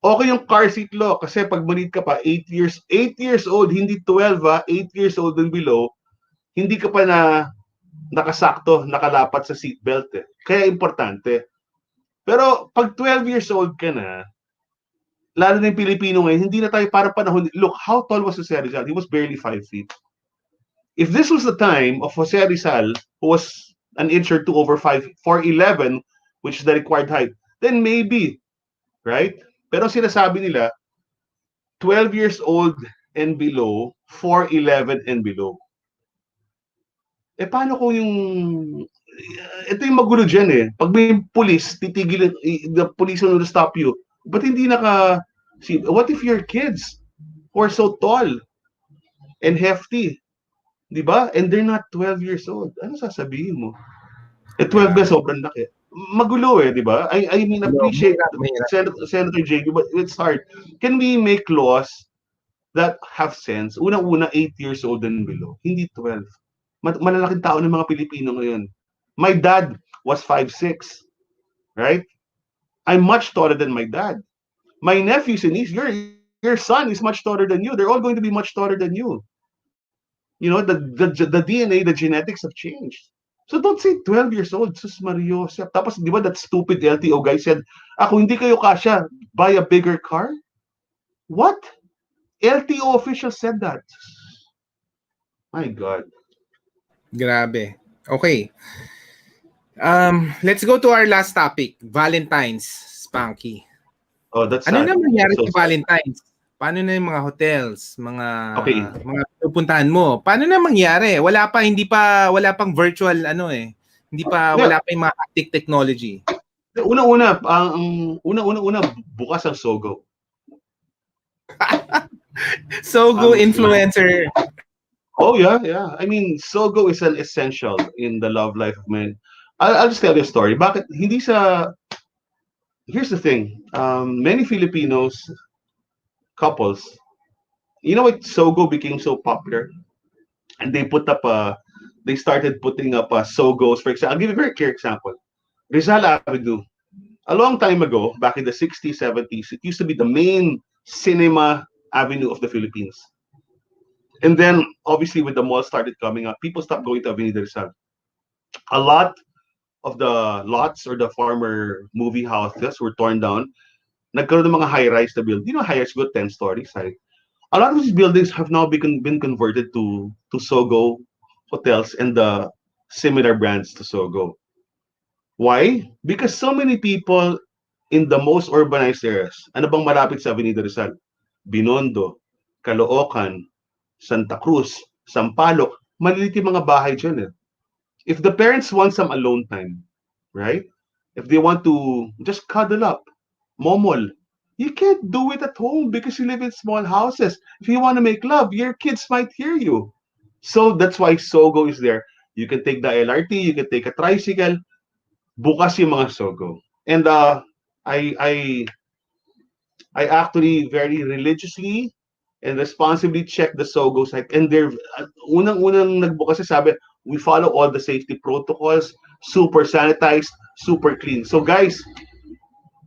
okay yung car seat law kasi pag manid ka pa 8 years old, hindi 12 8 years old and below, hindi ka pa na nakasakto, nakalapat sa seatbelt eh. Kaya importante. Pero pag 12 years old ka na, lalo na yung Pilipino ngayon, hindi na tayo para panahon. Look, how tall was Jose Rizal? He was barely 5 feet. If this was the time of Jose Rizal, who was an inch or two over 5, 4'11", which is the required height, then maybe, right? Pero sinasabi nila, 12 years old and below, 4'11" and below. Paano kung yung ito yung magulo dyan eh. Pag may police, titigil, the police will stop you. But hindi what if your kids who are so tall and hefty, di ba? And they're not 12 years old. Ano sasabihin mo? 12 na Grabe. sobrang laki. Magulo eh, di ba? I mean, appreciate Mahirap, mahirap. Senator JB, but it's hard. Can we make laws that have sense? Unang-una, 8 years old and below. Hindi 12. Malalaking tao ng mga Pilipino ngayon. My dad was 5'6", right? I'm much taller than my dad. My nephews and niece, your son is much taller than you. They're all going to be much taller than you. You know, the DNA, the genetics have changed. So don't say 12 years old, sus Mario. Tapos, di ba, that stupid LTO guy said, kung hindi kayo kasya, buy a bigger car? What? LTO official said that. My God. Grabe. Okay. Let's go to our last topic, Valentines, Spanky. Oh, that's Ano sad. na nangyari So sa sad. Valentines? Paano na yung mga hotels, Okay. mga pupuntahan mo? Paano na mangyari? Wala pang virtual Yeah. wala pa yung mga haptic technology. Una-una, bukas ang Sogo. Sogo Honestly. influencer. Oh yeah. I mean, Sogo is an essential in the love life of men. I'll just tell you a story. Bakit hindi sa Here's the thing. Many Filipinos couples, you know what, Sogo became so popular, and they started putting up Sogos. For example, I'll give you a very clear example. Rizal Avenue. A long time ago, back in the 60s, 70s, it used to be the main cinema avenue of the Philippines. And then, obviously, when the mall started coming up, people stopped going to Avenida Rizal. A lot of the lots or the former movie houses were torn down. Nagkaroon ng mga high-rise na build. You know, high-rise good 10 stories. Right? A lot of these buildings have now been converted to Sogo hotels and the similar brands to Sogo. Why? Because so many people in the most urbanized areas, ano bang malapit sa Avenida Rizal? Binondo, Caloocan, Santa Cruz, Sampaloc, malilit yung mga bahay dyan eh. If the parents want some alone time, right? If they want to just cuddle up, momol, you can't do it at home because you live in small houses. If you want to make love, your kids might hear you. So that's why Sogo is there. You can take the LRT, you can take a tricycle, bukas yung mga Sogo. And I I I actually very religiously and responsibly check the Sogo site. And they're unang-unang nagbukas sabi, we follow all the safety protocols, super sanitized, super clean. So guys,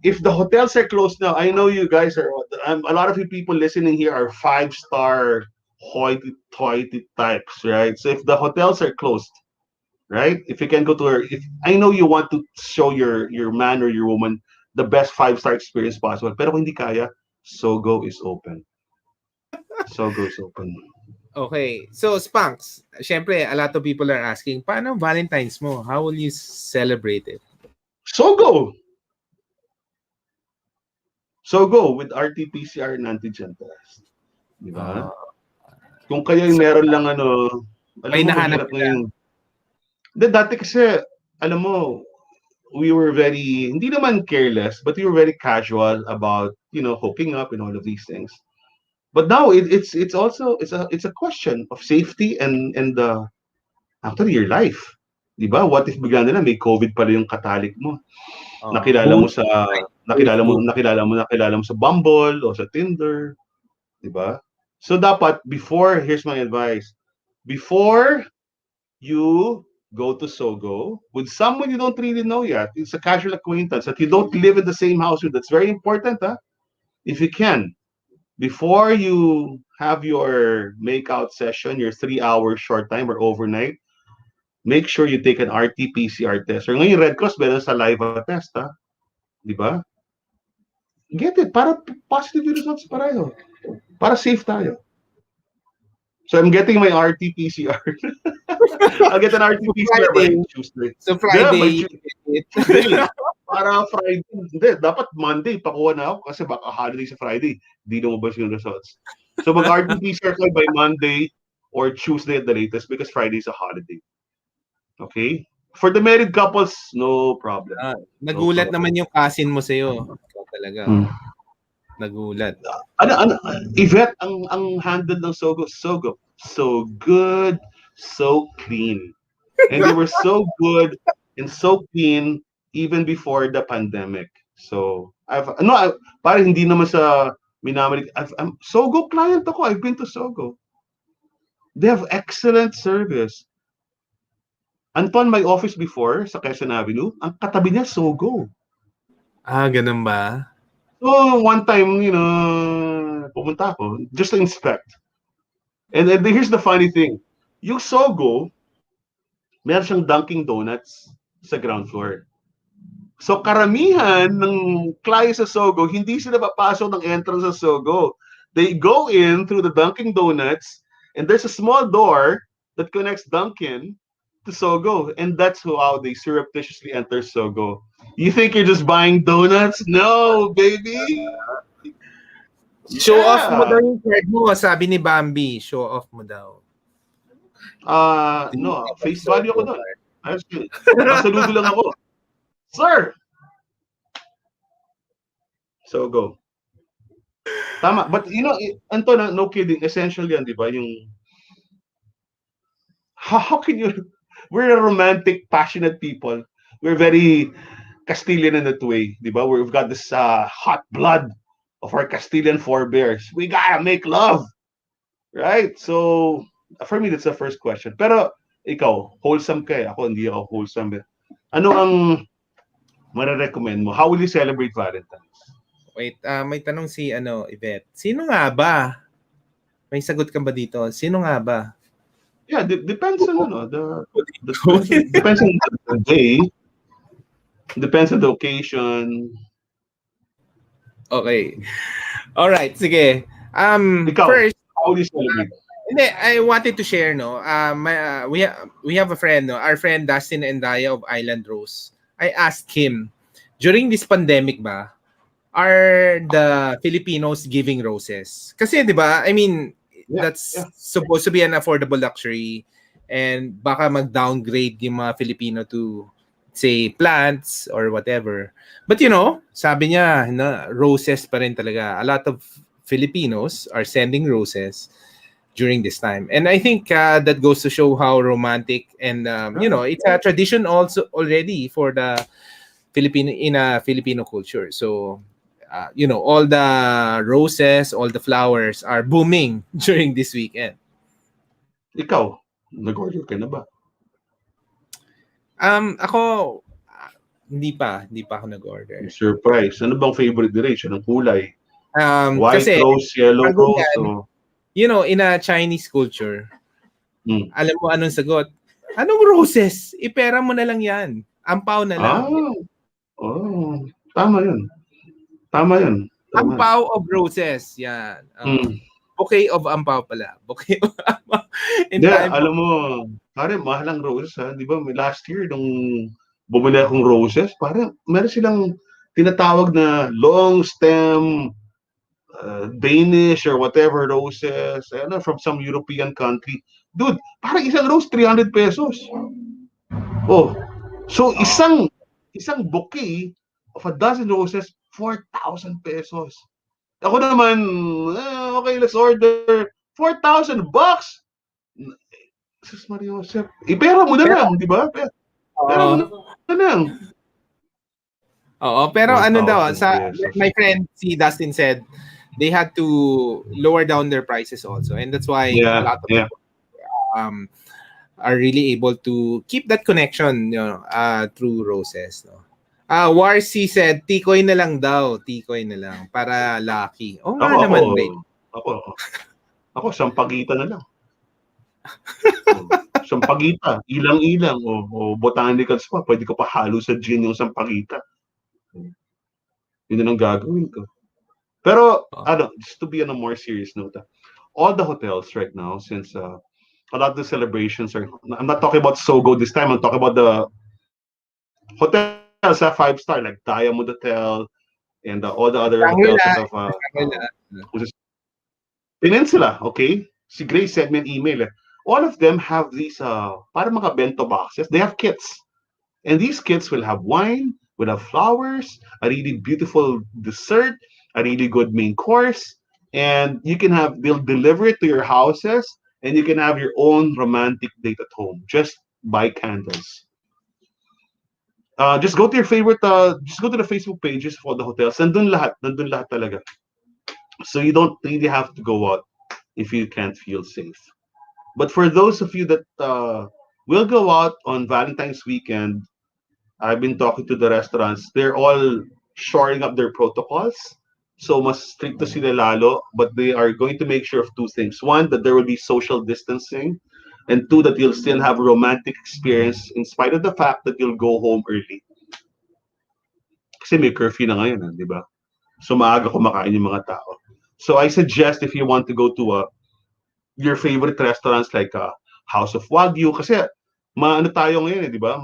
if the hotels are closed now, I know you guys are, a lot of you people listening here are 5-star hoity-toity types, right? So if the hotels are closed, right? If you can go to her, if I know you want to show your man or your woman the best 5-star experience possible, pero kung hindi kaya, Sogo is open. Sogo is open. Okay. So, Spanks, syempre, a lot of people are asking, paano Valentine's mo? How will you celebrate it? Sogo! Sogo with RT-PCR and antigen test. Di ba? Kung kayo yung So, meron lang alam may mo nahanap mahirap ka. ngayon. Dati kasi, alam mo, we were very, hindi naman careless, but we were very casual about, hooking up and all of these things. But now it's also it's a question of safety and actually your life. 'Di ba? What if bigla na lang may COVID pala yung katalik mo? Nakilala mo Both, sa right? nakilala mo Both. nakilala mo sa Bumble o sa Tinder, 'di ba? So dapat here's my advice. Before you go to Sogo with someone you don't really know yet. It's a casual acquaintance that you don't live in the same house with. That's very important, huh? If you can, before you have your makeout session, your 3 hour short time or overnight, make sure you take an RT-PCR test. Or ngayon, Red Cross, meron saliva test, ha? Di ba? Get it. Para positive yung results pareho. Para safe tayo. So I'm getting my RT-PCR. I'll get an So RT-PCR by Friday, Tuesday. so Yeah, by Friday, you Tuesday. Para Friday. Hindi, dapat Monday. Pakuha na ako kasi baka holiday sa Friday. Di lumabas yung results. So mag-RT-PCR tayo by Monday or Tuesday at the latest because Friday is a holiday. Okay? For the married couples, no problem. No nagulat problem. naman yung cousin mo sa'yo. Ikaw talaga. Hmm. Nagulat. Ano, Yvette, ang handle ng Sogo, so good, so clean. And they were so good and so clean even before the pandemic. So, parang hindi naman sa minamali. I'm Sogo client ako. I've been to Sogo. They have excellent service. Anton, my office before sa Quezon Avenue, ang katabi niya Sogo. Ganun ba? So, one time, pumunta ako just to inspect. And here's the funny thing. Yung Sogo, meron siyang Dunkin' Donuts sa ground floor. So karamihan ng clients sa Sogo, hindi sila papasok ng entrance sa Sogo. They go in through the Dunkin' Donuts and there's a small door that connects Dunkin' to Sogo. And that's how they surreptitiously enter Sogo. You think you're just buying donuts? No, baby! Show off mo daw Yeah! yung card mo, sabi ni Bambi. Show off mo daw. No, face value ako doon. Pasaludo lang ako. Sir! Sogo. Tama. But Anton, no kidding. Essentially yan, di ba? Yung, how can you, we're a romantic, passionate people. We're very Castilian in that way, di ba? We've got this hot blood of our Castilian forebears. We gotta make love. Right? So, for me, that's the first question. Pero, ikaw, wholesome ka eh. Ako, hindi ako wholesome eh. Ano ang marirecommend mo? How will you celebrate Valentine's? Wait, may tanong si Yvette. Sino nga ba? May sagot ka ba dito? Sino nga ba? Yeah, depends on depends on the day, depends on the occasion. Okay. All right, sige. Ikaw, First, how will you celebrate? hindi, I wanted to share, no. We have a friend, no. Our friend Dustin and Daya of Island Rose. I asked him, during this pandemic ba, are the Filipinos giving roses? Kasi 'di ba? I mean, that's supposed to be an affordable luxury and baka mag-downgrade yung mga Filipino to say plants or whatever. But sabi niya, roses pa rin talaga. A lot of Filipinos are sending roses during this time. And I think that goes to show how romantic and it's a tradition also already for the Filipino culture. So all the roses, all the flowers are booming during this weekend. Ikaw, nag-order ka na ba? Ako, hindi pa ako nag-order. Surprise. Ano bang favorite direction ng kulay? White Kasi, rose, yellow rose, o... in a Chinese culture, alam mo anong sagot? Anong roses? Ipera mo na lang yan. Ampaw na lang. Tama yun. Ampaw of roses. Yan. Bouquet of ampaw pala. Bouquet of ampaw. Alam mo, pare, mahal ang roses, ha? Di ba, last year, nung bumili akong roses, pare, meron silang tinatawag na long stem Danish or whatever roses, from some European country. Dude, parang isang rose, 300 pesos. Oh, so isang bouquet of a dozen roses, 4,000 pesos. Ako naman, okay, let's order $4,000. Jesus Maria Joseph. Ipera mo na lang, di ba? Pera mo na lang. Oo, pero daw, my friend si Dustin said, they had to lower down their prices also. And that's why a lot of people are really able to keep that connection, through roses, no. Warsi said, tikoy na lang daw, tikoy na lang para lucky. Oo nga Ako, ako, naman, Ray. ako, ako, sampagita na lang. Oh, sampagita, ilang-ilang, o botanicals pa, pwede ko pa halo sa gin yung sampagita. Yun na lang gagawin ko. Pero, just to be on a more serious note, all the hotels right now, since a lot of the celebrations are, I'm not talking about Sogo this time, I'm talking about the hotels, 5-star, like Diamond Hotel, and all the other hotels that Shangri-La, have, Shangri-La. which is Peninsula, okay? Si Grace sent me an email. All of them have these, para mga bento boxes, they have kits. And these kits will have wine, will have flowers, a really beautiful dessert, a really good main course, and they'll deliver it to your houses, and you can have your own romantic date at home. Just buy candles. Just go to the Facebook pages for the hotels. Nandun lahat talaga. So you don't really have to go out if you can't feel safe. But for those of you that will go out on Valentine's weekend, I've been talking to the restaurants. They're all shoring up their protocols. So mas stricto sila lalo, but they are going to make sure of two things. One, that there will be social distancing, and two, that you'll still have a romantic experience in spite of the fact that you'll go home early. Kasi may curfew na ngayon, di ba? So maaga kumakain yung mga tao. So I suggest if you want to go to your favorite restaurants like House of Wagyu, kasi maano tayo ngayon, di ba?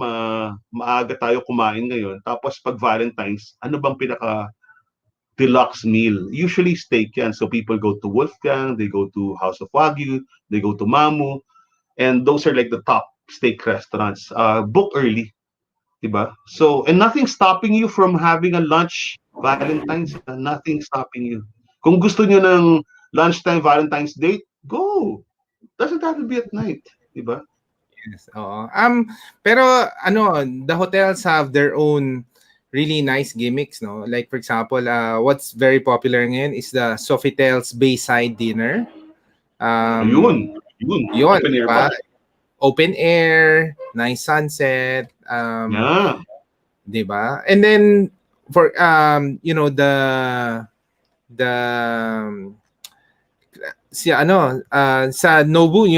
Maaga tayo kumain ngayon. Tapos pag Valentine's, ano bang pinaka deluxe meal? Usually steak yan. So people go to Wolfgang, they go to House of Wagyu, they go to Mamu, and those are like the top steak restaurants. Book early, di ba? So, and nothing stopping you from having a lunch Valentine's. Nothing stopping you. Kung gusto nyo ng lunchtime Valentine's date, go. Doesn't have to be at night, di ba? Yes, oo. Pero the hotels have their own really nice gimmicks, no? Like for example, what's very popular ngayon is the Sofitel's Bayside Dinner. Yun, Open di air ba? ba? Open air, nice sunset, Yeah. di ba? And then for the sa Nobu,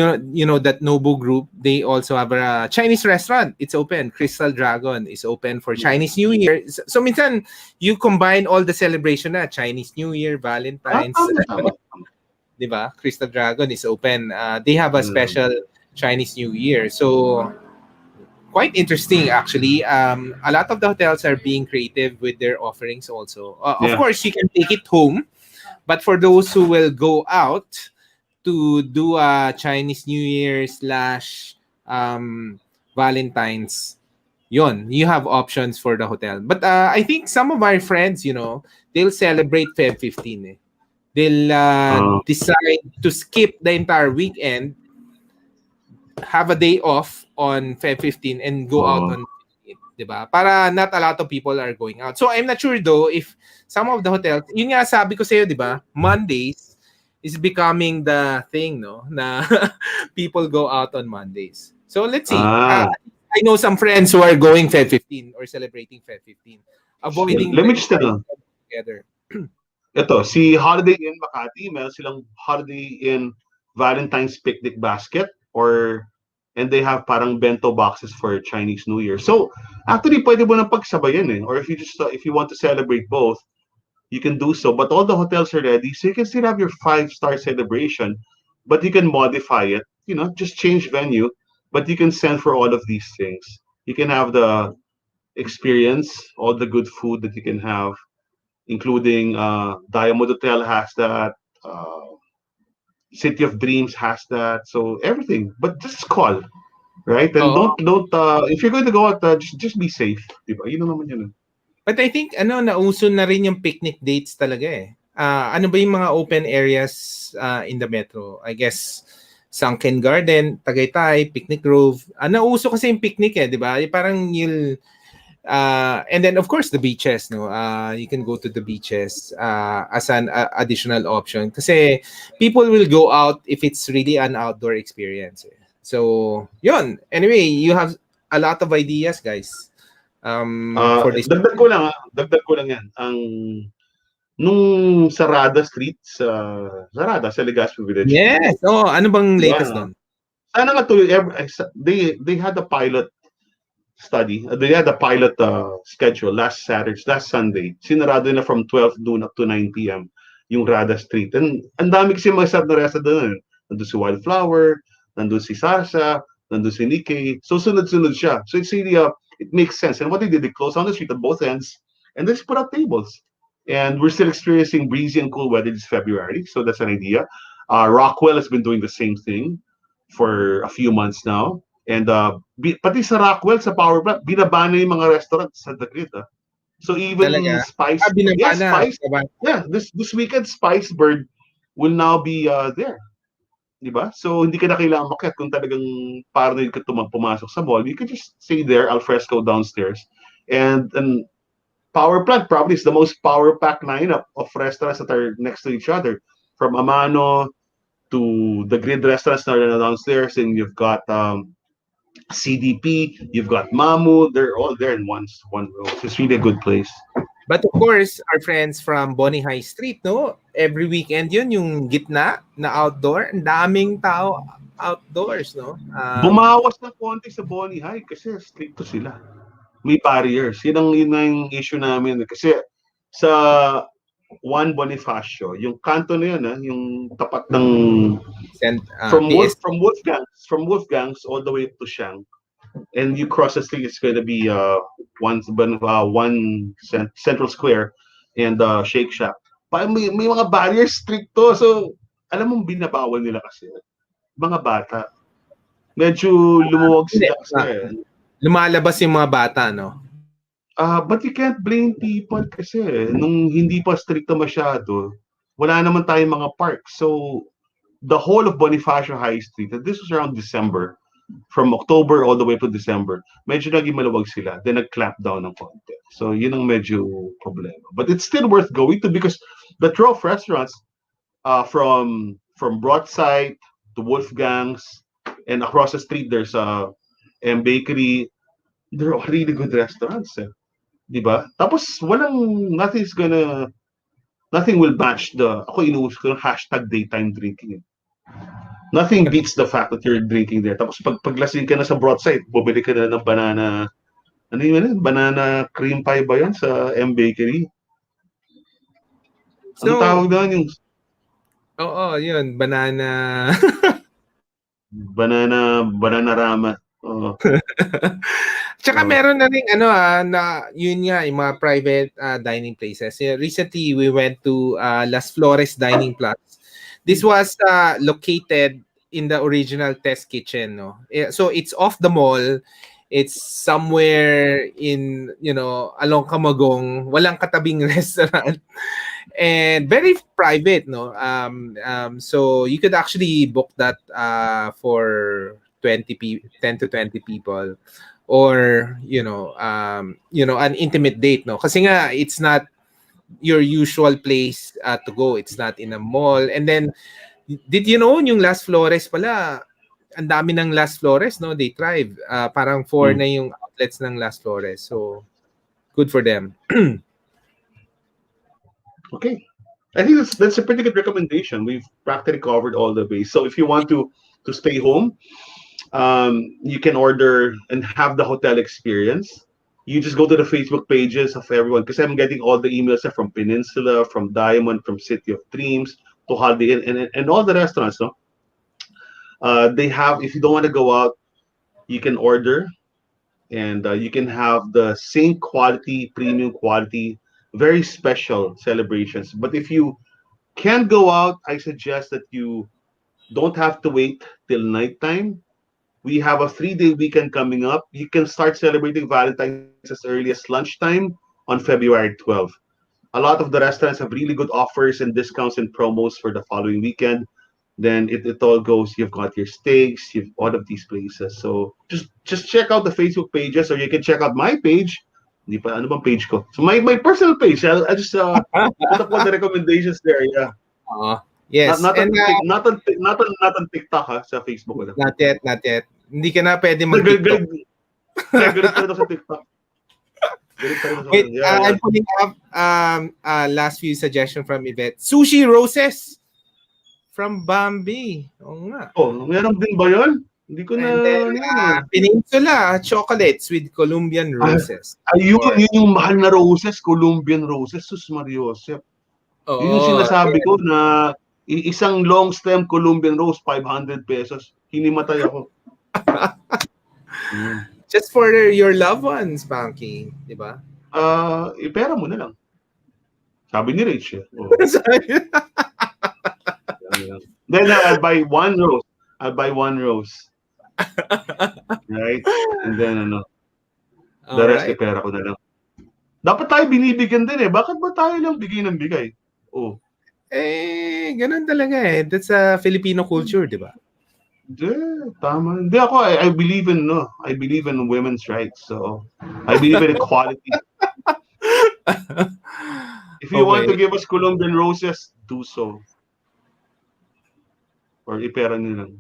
that Nobu group, they also have a Chinese restaurant. It's open. Crystal Dragon is open for Chinese New Year. So minsan you combine all the celebration na Chinese New Year, Valentine's, Tama. 'di ba? Crystal Dragon is open. They have a Mm. special Chinese New Year. So quite interesting actually. A lot of the hotels are being creative with their offerings also. Of Yeah. course, you can take it home, but for those who will go out to do a Chinese New Year slash Valentine's, you have options for the hotel. But I think some of our friends, they'll celebrate Feb 15. Eh. They'll decide to skip the entire weekend, have a day off on Feb 15 and go out on 15, diba? Para not a lot of people are going out. So I'm not sure though if some of the hotels, yun nga sabi ko sa'yo, diba? Mondays is becoming the thing, no? Na people go out on Mondays. So let's see. I know some friends who are going Feb 15 or celebrating Feb 15. Avoiding Let me just together. Ito, si Holiday Inn Makati, meron silang Holiday Inn Valentine's Picnic Basket and they have parang bento boxes for Chinese New Year. So, actually, pwede mo nang pagsabayan eh. Or if you want to celebrate both, you can do so. But all the hotels are ready, so you can still have your 5-star celebration, but you can modify it. Just change venue, but you can send for all of these things. You can have the experience, all the good food that you can have, including Diamond Hotel has that, City of Dreams has that, so everything. But just call, right? And don't if you're going to go out, just be safe, diba? Yun naman yun. But I think nauso na rin yung picnic dates talaga eh. Ano ba yung mga open areas in the metro? I guess Sunken Garden, Tagaytay, Picnic Grove. Nauso kasi yung picnic eh, 'di ba? Parang and then of course the beaches, no. You can go to the beaches as an additional option kasi people will go out if it's really an outdoor experience. Eh. So, yun. Anyway, you have a lot of ideas, guys, for this. Dagdag ko lang yan. Nung Sarada Street sa Legazpi Village, Yes. Oh, ano bang di ba? latest doon? Sana nga tuloy, they had a pilot study. They had a pilot schedule last Sunday. Sinarado na from 12 noon up to 9 p.m. yung Rada Street. And ang dami kasi mga sarap na resta doon. Nandun si Wildflower, nandun si Sasha, nandun si Nikkei. So sunod-sunod siya. So it's really, it makes sense. And what they did, they closed on the street at both ends and they just put up tables. And we're still experiencing breezy and cool weather this February. So that's an idea. Rockwell has been doing the same thing for a few months now. And pati sa Rockwell, sa power plant, binaba na yung mga restaurants sa Dagrit. So Talaga? even Spice, Binaba yes, na. Spice, Binaba. yeah, this weekend Spice Bird will now be there. Di ba? So hindi ka na kailangan makyat kung talagang paranoid ka pumasok sa mall. You can just stay there, al fresco downstairs. And power plant probably is the most power pack lineup of restaurants that are next to each other. From Amano to the grid restaurants that are downstairs, and you've got CDP, you've got Mamu, they're all there in one row. So it's really a good place. But of course, our friends from Bonnie High Street, no? Every weekend yun, yung gitna na outdoor. Ang daming tao outdoors, no? Bumawas ng konti sa Bonnie High kasi stricto sila. May barriers. Yun ang issue namin. Kasi sa Juan Bonifacio, yung kanto na yun, yung tapat ng PS. From Wolfgang's all the way up to Shang. And you cross the street, it's going to be one central square and Shake Shack. May mga barriers stricto. So, alam mong binabawal nila kasi. Mga bata. Medyo lumuwag Hindi. sila kasi. Lumalabas yung mga bata, no? But you can't blame people kasi nung hindi pa stricto masyado, wala naman tayong mga parks. So, the whole of Bonifacio High Street, and this was around December, from October all the way to December, medyo naging maluwag sila. Then nag-clamp down ng konti. So, yun ang medyo problema. But it's still worth going to because the row of restaurants from Broadside to Wolfgang's and across the street there's a M Bakery. They're all really good restaurants. Di ba? Tapos nothing will match ako inuuso ko yung hashtag daytime drinking. Nothing beats the fact that you're drinking there. Tapos paglasing ka na sa Broadside, bumili ka na ng banana cream pie ba yun sa M Bakery? So, Ang tawag doon yung yun, banana. banana rama. Tsaka meron na rin na yun nga yung mga private dining places. Recently we went to Las Flores Dining Plus. This was located in the original test kitchen, no. So it's off the mall. It's somewhere in, along Camagong, walang katabing restaurant. And very private, no. So you could actually book that for 10 to 20 people, or an intimate date, no. Kasi nga it's not your usual place to go. It's not in a mall. And then did you know yung Las Flores pala, ang dami ng Las Flores, no? They thrive. Parang 4 na yung outlets ng Las Flores. So good for them. Okay. I think that's a pretty good recommendation. We've practically covered all the ways. So if you want to stay home, you can order and have the hotel experience. You just go to the Facebook pages of everyone because I'm getting all the emails from Peninsula, from Diamond, from City of Dreams to Holiday Inn and all the restaurants. No, they have. If you don't want to go out, you can order, and you can have the same quality, premium quality, very special celebrations. But if you can't go out, I suggest that you don't have to wait till nighttime. We have a 3-day weekend coming up. You can start celebrating Valentines as early as lunchtime on February 12th. A lot of the restaurants have really good offers and discounts and promos for the following weekend. Then it all goes. You've got your steaks, you've all of these places. So just check out the Facebook pages, or you can check out my page. Hindi pa, ano bang page ko? So my personal page. I'll just put up all the recommendations there. Yeah. Yes, and Not on TikTok ha, sa Facebook ko lang. not yet, not yet. Hindi ka na pwede Galit, mag-TikTok. galit pa rin ako sa TikTok. Galit pa rin ako. Wait, Yeah. I'm pulling up last few suggestions from Yvette. Sushi Roses from Bambi. Oo nga. Oh, meron din ba yun? Hindi ko na, And then, ano yun. Peninsula Chocolates with Colombian Roses. Ayun, Or, yun yung mahal na roses, Colombian roses, sus Mariosep. Yun yung oo. sinasabi ko na isang long stem Colombian rose, 500 pesos. Hinimatay ako. Just for your loved ones, Banky. Di ba? Ipera mo na lang. Sabi ni Rich. Oh. Then I'll buy one rose. Right? And then the rest ipera ko na lang. Dapat tayo binibigyan din eh. Bakit ba tayo lang bigay ng bigay? Oh. Ganun talaga eh. That's a Filipino culture, di ba? Tama. Hindi ako, I believe in women's rights. So, I believe in equality. If you want to give us Colombian roses, do so. Or ipera nyo lang.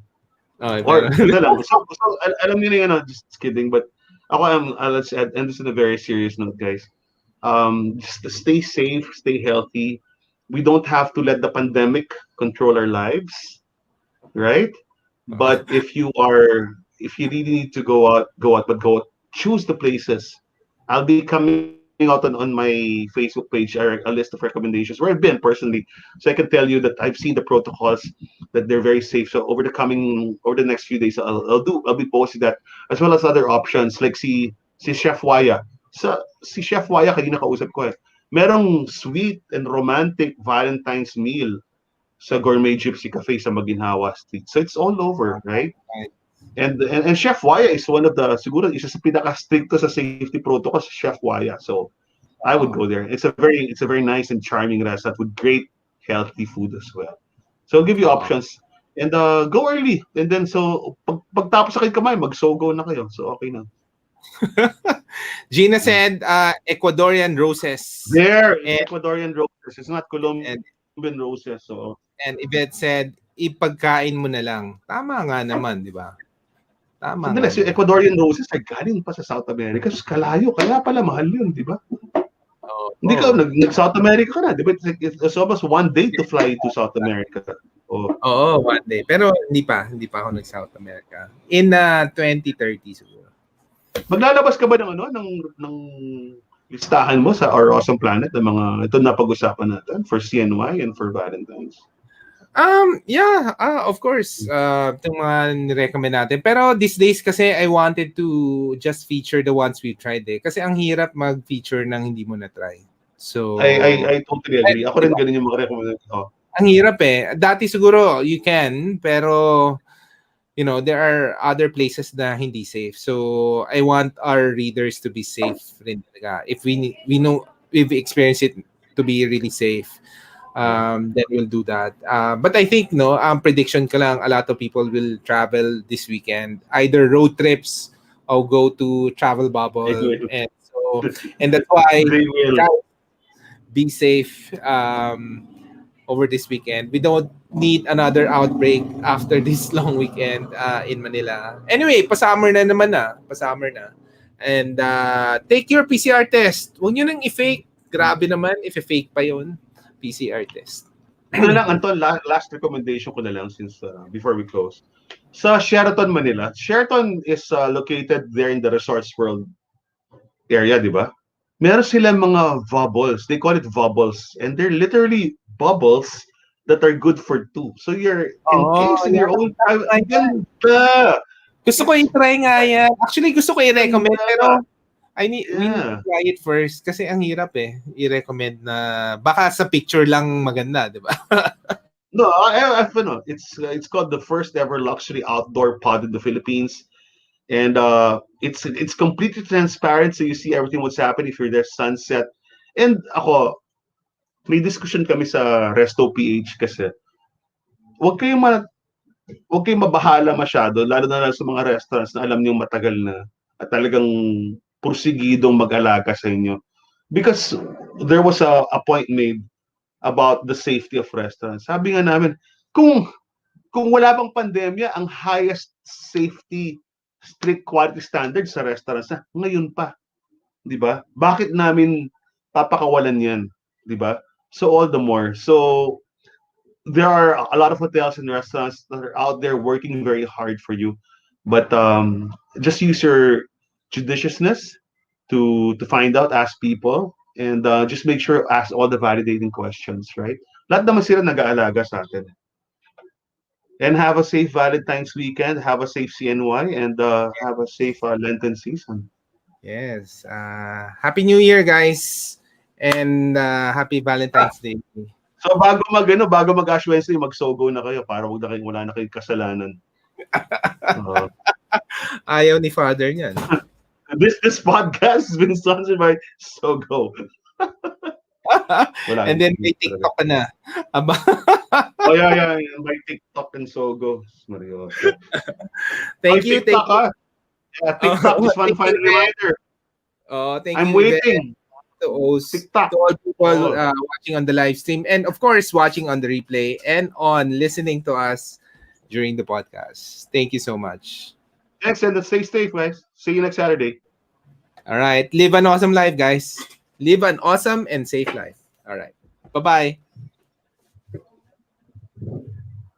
Or ito lang. So, alam niyo na just kidding. But ako, let's end this on a very serious note, guys. Just stay safe, stay healthy. We don't have to let the pandemic control our lives, right? But if you really need to go out, but choose the places. I'll be coming out on my Facebook page a list of recommendations where I've been personally, so I can tell you that I've seen the protocols, that they're very safe. So over the next few days, I'll be posting that, as well as other options like si Chef Waya. Si Chef Waya kanina kausap ko eh. Merong sweet and romantic Valentines meal sa Gourmet Gypsy Cafe sa Maginhawa Street. So it's all over, right? And Chef Waya is one of the, siguro isa sa pinaka-stricto sa safety protocols, Chef Waya. So I would go there. It's a very nice and charming restaurant with great healthy food as well. So I'll give you options. And go early. And then so pagtapos sa kayo kamay, mag-sogo na kayo. So okay na. Gina said Ecuadorian roses. Ecuadorian roses. It's not Colombian roses. So. And Yvette said, ipagkain mo na lang. Tama nga naman, di ba? Tama nga. Yung Ecuadorian roses ay galing pa sa South America. Kalayo. Kaya pala mahal yun, di ba? Hindi ka, nag-South America ka na, di ba? It's almost one day to fly to South America. Oo, one day. Pero hindi pa ako nag-South America. In 2030 siguro. Maglalabas ka ba ng listahan mo sa Our Awesome Planet ng mga ito na pag-usapan natin for CNY and for Valentines? Yeah, of course. Itong mga nirecommend natin. Pero these days kasi I wanted to just feature the ones we tried eh. Kasi ang hirap mag-feature ng hindi mo na-try. So I totally agree. Ako rin ganun yung mga recommend. Ang hirap eh. Dati siguro you can, pero you know, there are other places na hindi safe. So I want our readers to be safe rin talaga. If we know we've experienced it to be really safe, then we'll do that. But I think prediction ko lang, a lot of people will travel this weekend, either road trips or go to travel bubble, and that's why be safe over this weekend. We don't need another outbreak after this long weekend in Manila. Anyway, pa-summer na naman pa-summer na. And take your PCR test. Huwag nyo nang i-fake. Grabe naman if i-fake pa yun. PCR test. Ano lang, Anton, last recommendation ko na lang since before we close. Sa Sheraton, Manila. Sheraton is located there in the Resorts World area, di ba? Meron silang mga bubbles. They call it bubbles. And they're literally bubbles that are good for two. So you're encased in your own private. Gusto ko i-try nga yan. Actually, gusto ko i-recommend. Pero we need to try it first kasi ang hirap eh. I-recommend na baka sa picture lang maganda, di ba? No, it's called the first ever luxury outdoor pod in the Philippines. And it's completely transparent, so you see everything what's happening if you're there sunset. And ako, may discussion kami sa Resto PH kasi wag kayong mabahala masyado, lalo na sa mga restaurants na alam niyo matagal na at talagang pursigidong mag-alaga sa inyo. Because there was a point made about the safety of restaurants. Sabi nga namin, kung kung wala bang pandemya, ang highest safety strict quality standards sa restaurants na ngayon pa, 'di ba? Bakit namin papakawalan 'yan, 'di ba? So all the more. So there are a lot of hotels and restaurants that are out there working very hard for you, but just use your judiciousness to find out, ask people, and just make sure ask all the validating questions, right? Lahat naman sila nag-aalaga sa atin. And have a safe Valentine's weekend, have a safe CNY, and have a safe Lenten season. Yes. Happy New Year, guys. And happy Ah, Valentine's Day. so bago mag Ash Wednesday, mag-sogo na kayo para wala na kayong kasalanan. Uh, Ayaw ni Father niyan. this podcast has been sponsored by Sogo. Wala And yun. then may TikTok ka na. Aba. Oh, yeah. By TikTok and Sogo. Seryoso. Oy, Thank you. TikTok, ha? Yeah, TikTok. Just one Thank you, final Yvette. reminder. Thank I'm you, Yvette. waiting. To TikTok. all people Oh, watching on the live stream, and of course watching on the replay and on listening to us during the podcast. Thank you so much. thanks, and stay safe, guys. See you next Saturday. All right. Live an awesome life, guys. Live an awesome and safe life. All right. Bye-bye.